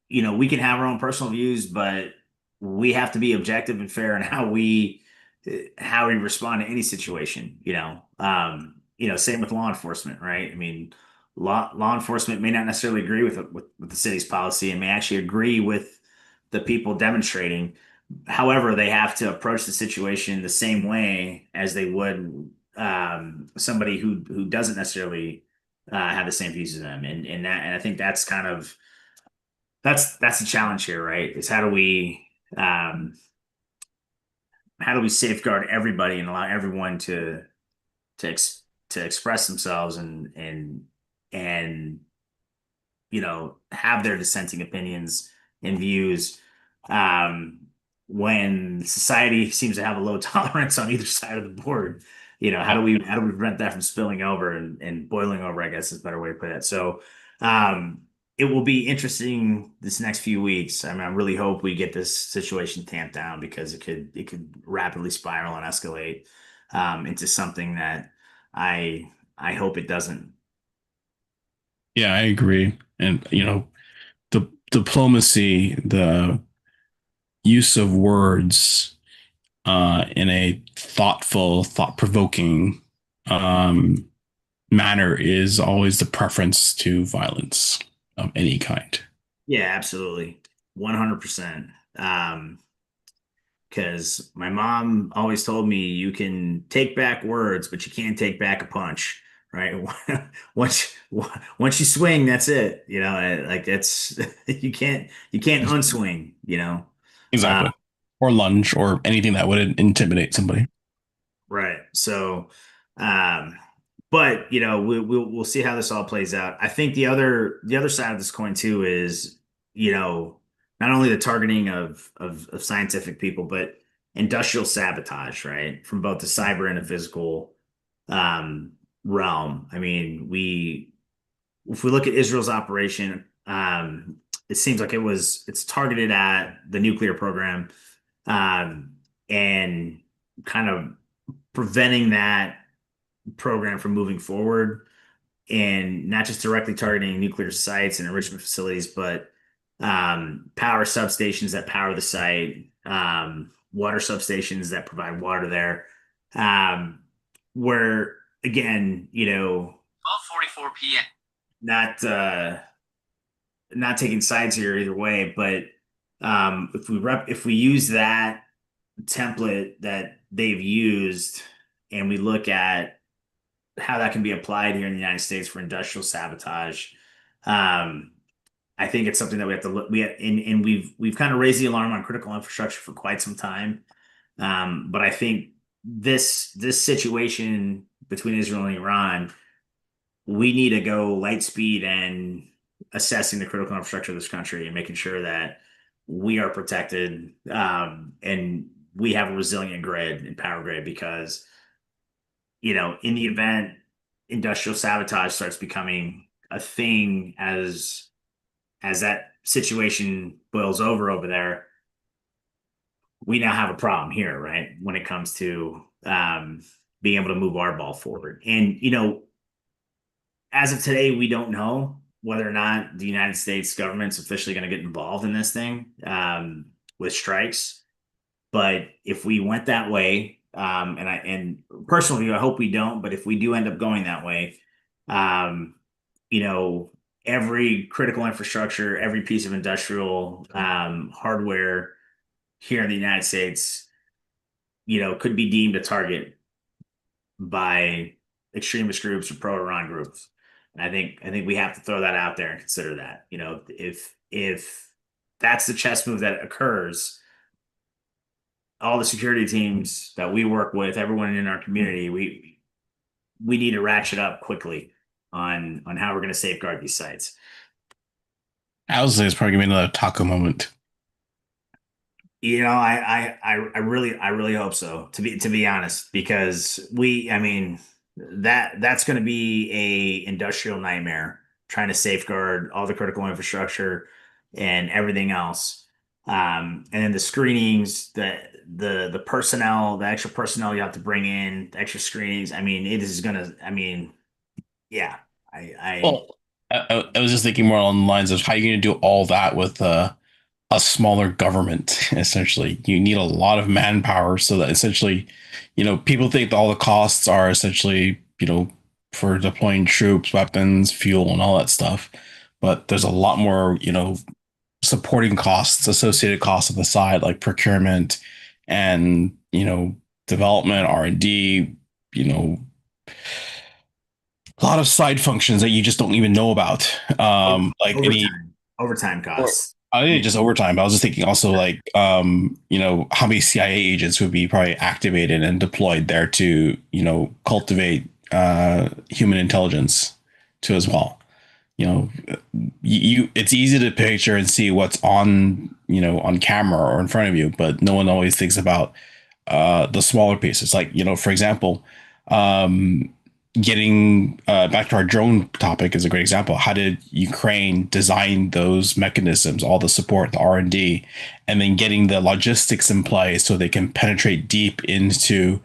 we can have our own personal views, but we have to be objective and fair in how we respond to any situation. Same with law enforcement, right? I mean, law enforcement may not necessarily agree with the city's policy and may actually agree with the people demonstrating. However, they have to approach the situation the same way as they would somebody who doesn't necessarily have the same views as them, and I think that's kind of that's the challenge here, right? Is um how do we safeguard everybody and allow everyone to to express themselves and have their dissenting opinions and views um when society seems to have a low tolerance on either side of the board. How do we prevent that from spilling over and boiling over, I guess is a better way to put it. So um it will be interesting this next few weeks. I mean, I really hope we get this situation tamped down because it could rapidly spiral and escalate into something that I hope it doesn't. yeah, I agree. And, the diplomacy, the use of words in a thoughtful, thought provoking um, manner is always the preference to violence of any kind. Yeah, absolutely. 100%. Because my mom always told me you can take back words, but you can't take back a punch, right? Once you swing, that's it. Like that's you can't unswing, Uh, Exactly. Or lunge or anything that would intimidate somebody. right. So, um, but we'll see how this all plays out. I think the other side of this coin too is not only the targeting of scientific people, but industrial sabotage, right, from both the cyber and the physical um, realm. I mean, if we look at Israel's operation, it seems like it's targeted at the nuclear program, um, and kind of preventing that program from moving forward, and not just directly targeting nuclear sites and enrichment facilities, but power substations that power the site, water substations that provide water there. Um, where again, 12:44 p.m. Not taking sides here either way, but if we use that template that they've used and we look at how that can be applied here in the United States for industrial sabotage. Um, I think it's something that we have to look. And we've kind of raised the alarm on critical infrastructure for quite some time. But I think this situation between Israel and Iran, we need to go light speed and assessing the critical infrastructure of this country and making sure that we are protected, and we have a resilient grid and power grid because in the event industrial sabotage starts becoming a thing as that situation boils over there, we now have a problem here, right? When it comes to being able to move our ball forward. And as of today, we don't know whether or not the United States government's officially going to get involved in this thing with strikes. But if we went that way, and personal view, I hope we don't, but if we do end up going that way, um, you know, every critical infrastructure, every piece of industrial hardware here in the United States, could be deemed a target by extremist groups or pro-Iran groups. And I think we have to throw that out there and consider that. If that's the chess move that occurs, all the security teams that we work with, everyone in our community, we need to ratchet up quickly on how we're going to safeguard these sites. I would say it's probably gonna be another taco moment. I really hope so, to be honest, because I mean, that's going to be a industrial nightmare trying to safeguard all the critical infrastructure and everything else. And then the screenings, the personnel, the extra personnel you have to bring in, the extra screenings. I mean, it is gonna. I mean, yeah, I Well, I was just thinking more along the lines of how you're going to do all that with a smaller government. Essentially, you need a lot of manpower so that essentially, people think that all the costs are essentially, for deploying troops, weapons, fuel, and all that stuff. But there's a lot more, supporting costs, associated costs on the side, like procurement and, development, R&D, you know, a lot of side functions that you just don't even know about. Like any, overtime or costs. I didn't just overtime, but I was just thinking also like, how many CIA agents would be probably activated and deployed there to, cultivate human intelligence too as well. It's easy to picture and see what's on, on camera or in front of you, but no one always thinks about the smaller pieces. Like, for example, um, getting back to our drone topic is a great example. How did Ukraine design those mechanisms, all the support, the R&D, and then getting the logistics in place so they can penetrate deep into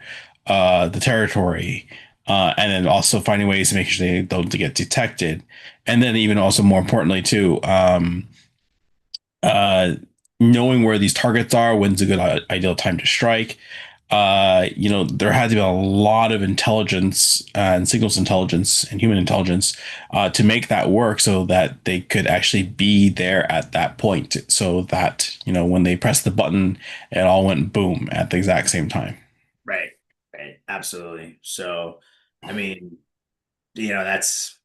the territory, and then also finding ways to make sure they don't get detected, and then even also more importantly too, uh, knowing where these targets are, when's a good ideal time to strike. There had to be a lot of intelligence and signals intelligence and human intelligence to make that work so that they could actually be there at that point. So that, when they pressed the button, it all went boom at the exact same time. Right, right, absolutely. So, I mean, that's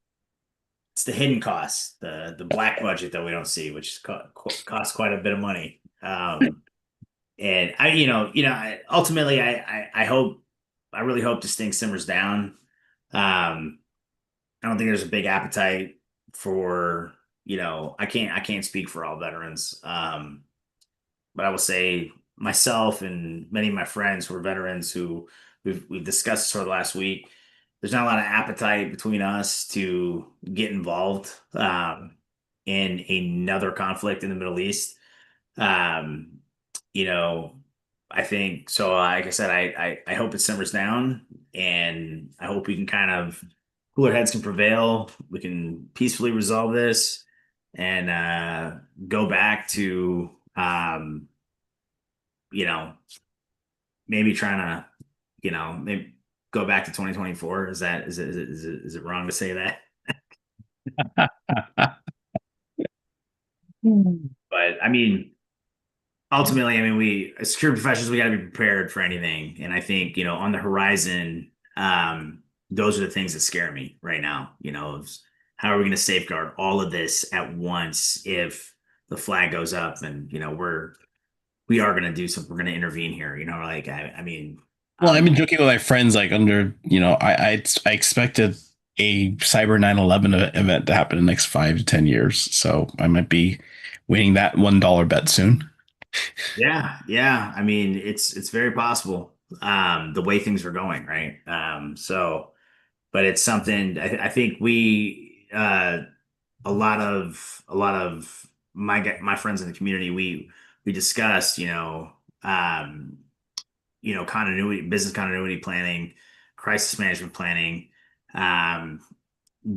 it's the hidden costs, the black budget that we don't see, which costs quite a bit of money. And ultimately, I hope, I really hope this thing simmers down. I don't think there's a big appetite for, I can't speak for all veterans. But I will say myself and many of my friends who are veterans who we've discussed this for the last week, there's not a lot of appetite between us to get involved in another conflict in the Middle East. Um, you know, I think so. Like I said, I hope it simmers down, and I hope we can kind of cooler heads can prevail. We can peacefully resolve this and go back to you know maybe trying to maybe go back to 2024. Is it wrong to say that? But I mean, ultimately, I mean, we as security professionals, we got to be prepared for anything. And I think, on the horizon, those are the things that scare me right now. How are we going to safeguard all of this at once if the flag goes up and, we are going to do something, we're going to intervene here, like, I mean, Well, I've been joking with my friends, like under, I expected a Cyber 9/11 event to happen in the next 5 to 10 years. So I might be winning that $1 bet soon. yeah, yeah. I mean, it's very possible, the way things are going, right? But it's something I think a lot of my friends in the community, we discussed, um, continuity, business continuity planning, crisis management planning, um,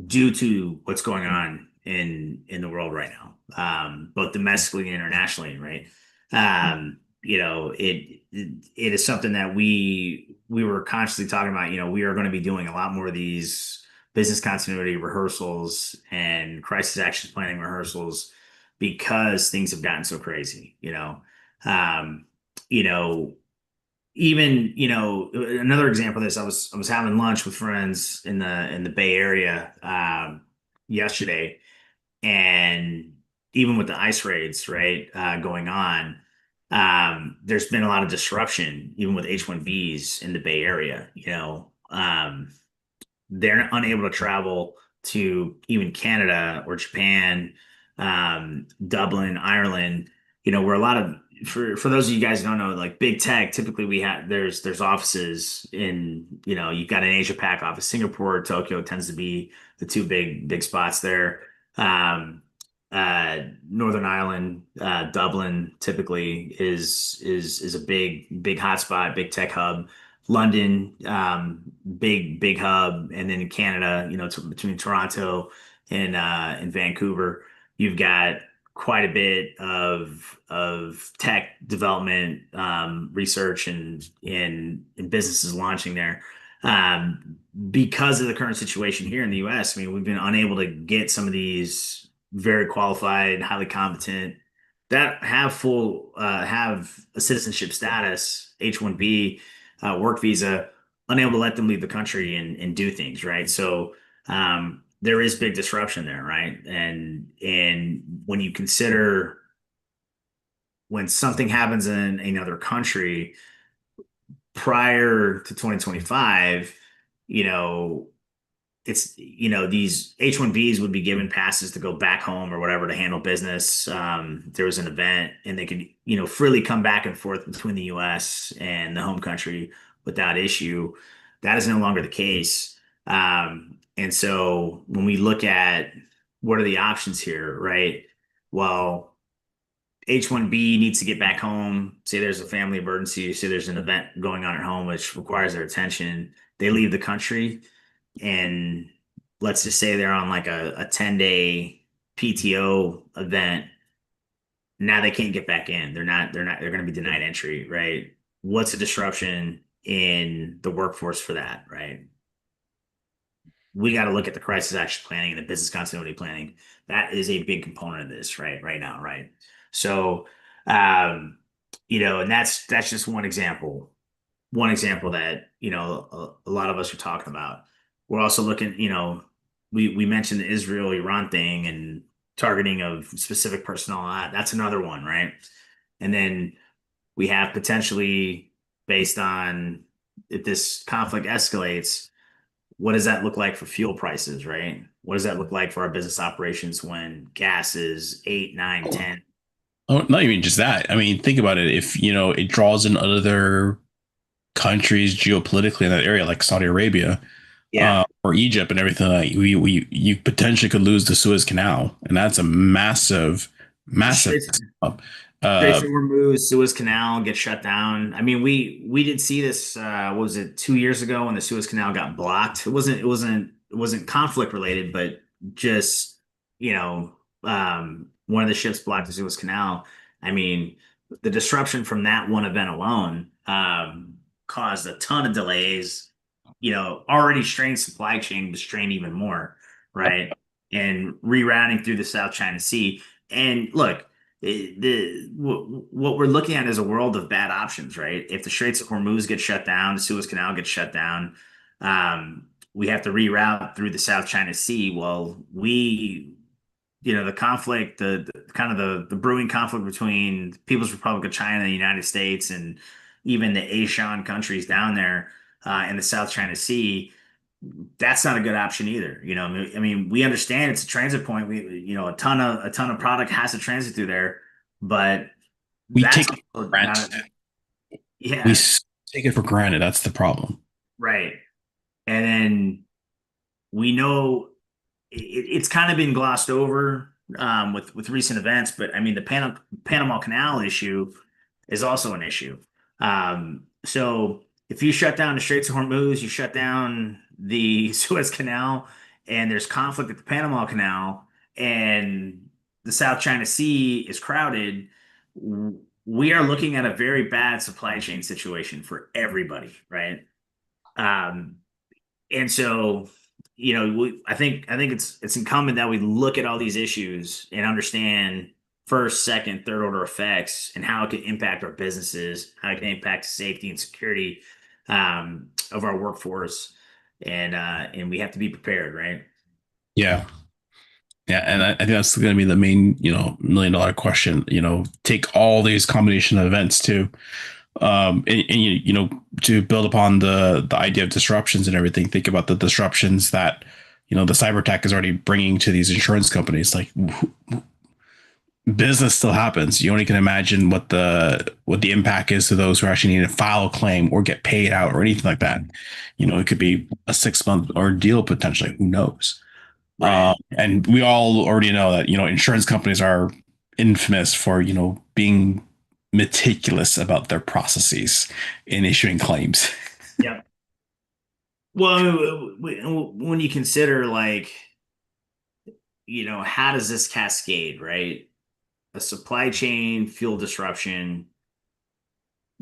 due to what's going on in the world right now, both domestically and internationally, right? it is something that we were constantly talking about. We are going to be doing a lot more of these business continuity rehearsals and crisis action planning rehearsals because things have gotten so crazy. Um, you know, even another example of this, I was having lunch with friends in the Bay Area yesterday, and even with the ice raids, right, going on, there's been a lot of disruption, even with H-1Bs in the Bay Area. They're unable to travel to even Canada or Japan, Dublin, Ireland. Where a lot of for those of you guys who don't know, like big tech, typically we have there's offices in, you've got an Asia Pac office. Singapore, Tokyo tends to be the two big spots there. Um, Northern Ireland, Dublin typically is a big hotspot, big tech hub. London, big hub, and then in Canada, between Toronto and Vancouver, you've got quite a bit of tech development, research, and businesses launching there. Because of the current situation here in the U.S., I mean, we've been unable to get some of these very qualified, highly competent that have a citizenship status, H-1B, work visa, unable to let them leave the country and do things, right? So there is big disruption there, right? And when you consider when something happens in another country prior to 2025, you know, these H-1Bs would be given passes to go back home or whatever to handle business. There was an event and they could, freely come back and forth between the US and the home country without issue. That is no longer the case. And so when we look at what are the options here, right? Well, H-1B needs to get back home. Say there's a family emergency, say there's an event going on at home which requires their attention. They leave the country, and let's just say they're on like a 10-day PTO event. Now they can't get back in. They're going to be denied entry, right? What's a disruption in the workforce for that, right? We got to look at the crisis action planning and the business continuity planning. That is a big component of this, right now, right? So, um, and that's just one example that a lot of us are talking about. We're also looking, we mentioned the Israel Iran thing and targeting of specific personnel. That's another one, right? And then we have potentially, based on if this conflict escalates, what does that look like for fuel prices, right? What does that look like for our business operations when gas is 8, 9, 10? Oh, not even just that. I mean, think about it. If, it draws in other countries geopolitically in that area, like Saudi Arabia, Yeah. or Egypt and everything, like you potentially could lose the Suez Canal, and that's a massive Straits Straits uh of Hormuz, Suez Canal get shut down. I mean, we did see this. What was it, 2 years ago when the Suez Canal got blocked? It wasn't conflict related, but just one of the ships blocked the Suez Canal. I mean, the disruption from that one event alone caused a ton of delays. Already strained supply chain was strained even more, right? And rerouting through the South China Sea. And look, what we're looking at is a world of bad options, right? If the Straits of Hormuz get shut down, the Suez Canal gets shut down, we have to reroute through the South China Sea. Well, the conflict, the kind of the brewing conflict between the People's Republic of China and the United States, and even the ASEAN countries down there in the South China Sea, that's not a good option either. I mean, we understand it's a transit point. A ton of product has to transit through there, but we that's take it for also not granted. We yeah, take it for granted. That's the problem. right. And then we know it's kind of been glossed over with recent events, but I mean, the Panama Canal issue is also an issue. So if you shut down the Straits of Hormuz, you shut down the Suez Canal, and there's conflict at the Panama Canal, and the South China Sea is crowded. we are looking at a very bad supply chain situation for everybody, right? Um, and so, I think it's incumbent that we look at all these issues and understand first, second, third order effects and how it can impact our businesses, how it can impact safety and security of our workforce, and we have to be prepared, right? Yeah. Yeah, and I think that's going to be the main, $1 million question. Take all these combination of events too, and to build upon the idea of disruptions and everything. Think about the disruptions that the cyber attack is already bringing to these insurance companies. Like business still happens. You only can imagine what the impact is to those who actually need to file a claim or get paid out or anything like that. It could be a 6 month ordeal potentially. Who knows? Right. And we all already know that insurance companies are infamous for being meticulous about their processes in issuing claims. Yep. Well, when you consider like, how does this cascade, right? A supply chain fuel disruption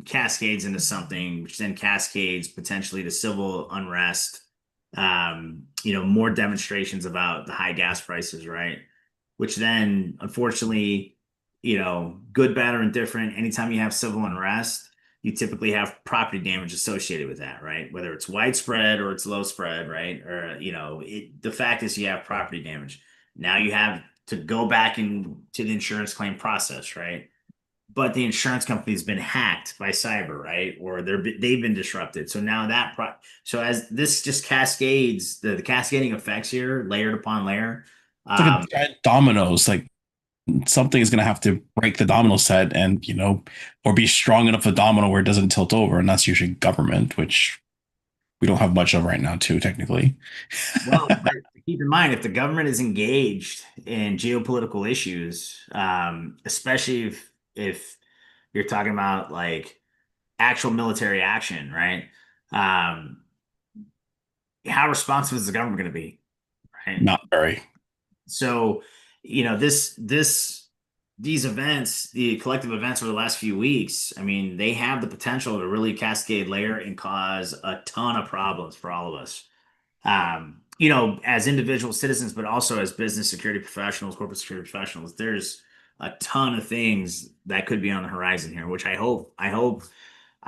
cascades into something, which then cascades potentially to civil unrest. More demonstrations about the high gas prices, right? Which then, unfortunately, good, bad, or indifferent, anytime you have civil unrest, you typically have property damage associated with that, right? Whether it's widespread or it's low spread, right? Or, the fact is you have property damage. Now you have to go back into the insurance claim process, right? But the insurance company's been hacked by cyber, right? Or they've been disrupted. So now so as this just cascades, the cascading effects here, layered upon layer. It's like a Um, giant dominoes. Like something is going to have to break the domino set, and or be strong enough a domino where it doesn't tilt over, and that's usually government, which we don't have much of right now, too, technically. well, but keep in mind, if the government is engaged in geopolitical issues, especially if you're talking about like actual military action, right? Um, how responsive is the government going to be, right? Not very. So, these events, the collective events over the last few weeks, I mean, they have the potential to really cascade layer and cause a ton of problems for all of us. As individual citizens, but also as business security professionals, corporate security professionals, there's a ton of things that could be on the horizon here, which I hope I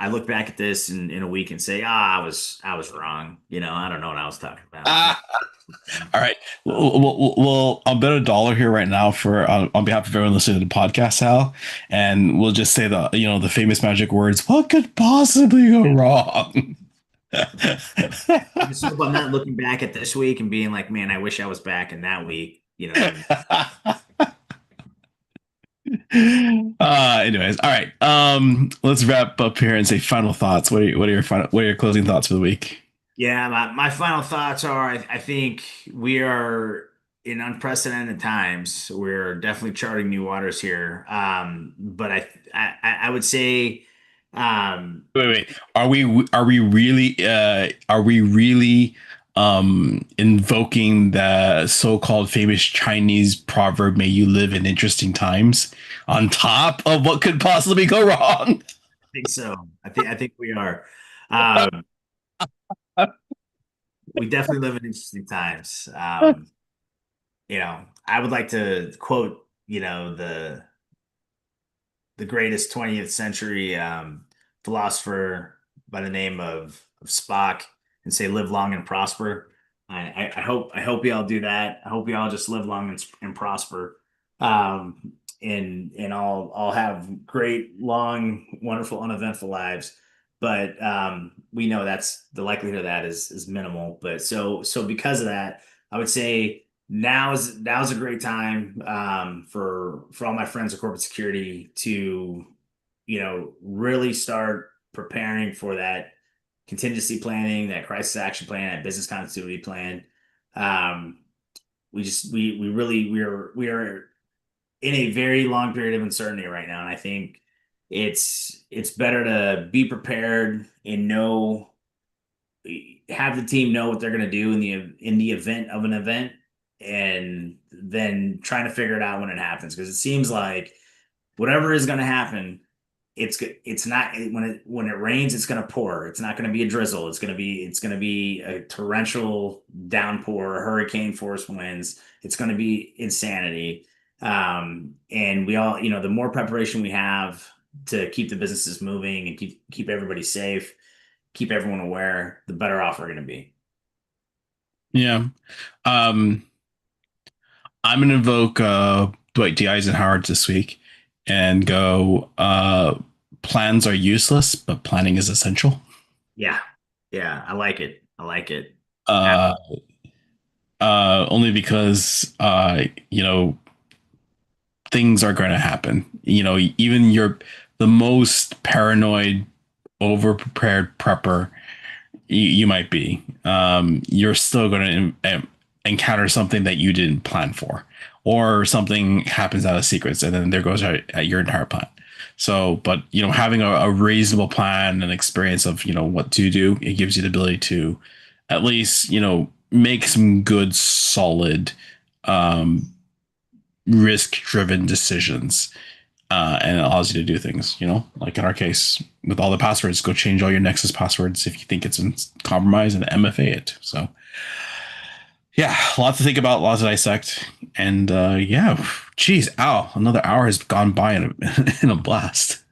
look back at this in a week and say, I was wrong. I don't know what I was talking about. Ah, all right. I'll bet $1 here right now for on behalf of everyone listening to the podcast, Hal, and we'll just say the famous magic words. What could possibly go wrong? I just hope I'm not looking back at this week and being like, man, I wish I was back in that week. Anyways, all right. Let's wrap up here and say final thoughts. What are your closing thoughts for the week? Yeah, my final thoughts are I think we are in unprecedented times. We're definitely charting new waters here. But I would say, um, Wait. Are we really invoking the so-called famous Chinese proverb, may you live in interesting times, on top of what could possibly go wrong? I think so. I think we are. Um, we definitely live in interesting times. I would like to quote, the greatest 20th century philosopher by the name of Spock and say, live long and prosper. I hope y'all do that. I hope y'all just live long and prosper. And all have great, long, wonderful, uneventful lives. But we know that's the likelihood of that is minimal. But so because of that, I would say now's a great time for all my friends at corporate security to really start preparing for that contingency planning, that crisis action plan, that business continuity plan. um we are in a very long period of uncertainty right now, and I think it's better to be prepared and have the team know what they're going to do in the event of an event, and then trying to figure it out when it happens, because it seems like whatever is going to happen, it's not when it rains, it's going to pour. It's not going to be a drizzle. It's going to be a torrential downpour, hurricane force winds. It's going to be insanity. And we all, the more preparation we have to keep the businesses moving and keep everybody safe, keep everyone aware, the better off we're going to be. Yeah. Um, I'm going to invoke Dwight D. Eisenhower this week and go, plans are useless, but planning is essential. Yeah. Yeah. I like it. I like it. Uh, Only because, things are going to happen. Even the most paranoid, over prepared prepper you might be, you're still going to encounter something that you didn't plan for, or something happens out of secrets, and then there goes your entire plan. So, but having a reasonable plan and experience of what to do, it gives you the ability to at least make some good, solid, um, risk-driven decisions, and it allows you to do things, like in our case with all the passwords, go change all your Nexus passwords if you think it's in compromise and MFA it. So yeah, lots to think about, lots to dissect. And yeah, geez, ow, another hour has gone by in a, in a blast.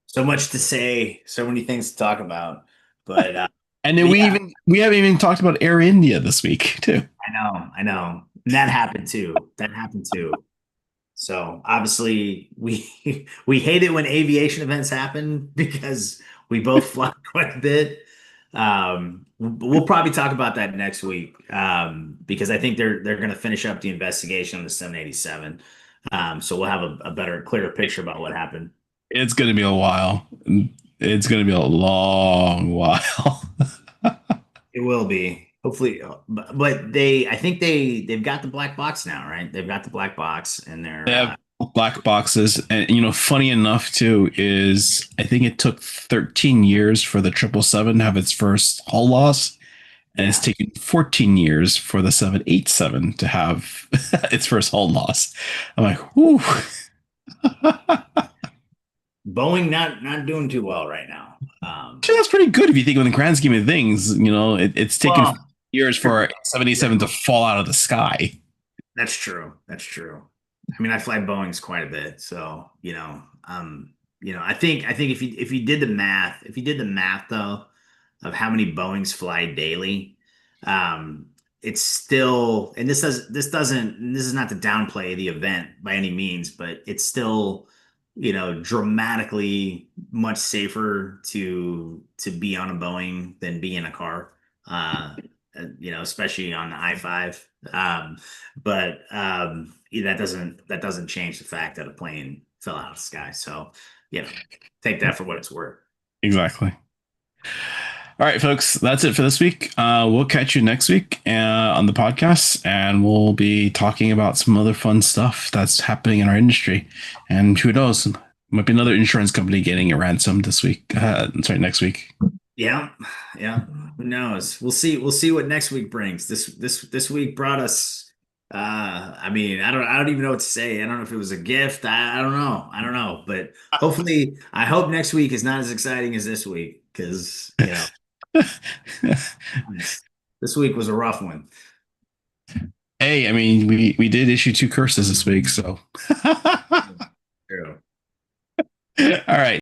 So much to say, so many things to talk about, but And then but yeah, we haven't even talked about Air India this week too. I know. And that happened too. That happened too. So obviously we hate it when aviation events happen because we both fly quite a bit. We'll probably talk about that next week because I think they're going to finish up the investigation on the 787. So we'll have a better, clearer picture about what happened. It's going to be a while. It's going to be a long while. It will be hopefully, but I think they've got the black box now, right? They've got the black box, and They they're have black boxes, and funny enough too is I think it took 13 years for the 777 to have its first hull loss, and it's yeah. taken 14 years for the 787 to have its first hull loss. I'm like, whoo. Boeing not doing too well right now. Actually, that's pretty good if you think in the grand scheme of things. It's taken Well, years for yeah, 77 to fall out of the sky. that's true. That's true. I mean, I fly Boeings quite a bit, so I think if you did the math though of how many Boeings fly daily, um, it's still, and this is not to downplay the event by any means, but it's still, dramatically much safer to be on a Boeing than be in a car. Especially on the I-5. But yeah, that doesn't change the fact that a plane fell out of the sky. So, take that for what it's worth. Exactly. All right, folks, that's it for this week. We'll catch you next week on the podcast, and we'll be talking about some other fun stuff that's happening in our industry. And who knows, might be another insurance company getting a ransom this week. Sorry, next week. Yeah, yeah. Who knows? We'll see what next week brings. This week brought us. I mean, I don't even know what to say. I don't know if it was a gift. I don't know. I don't know. But hopefully, I hope next week is not as exciting as this week because this week was a rough one. Hey, I mean, we did issue two curses this week, so. True. All right.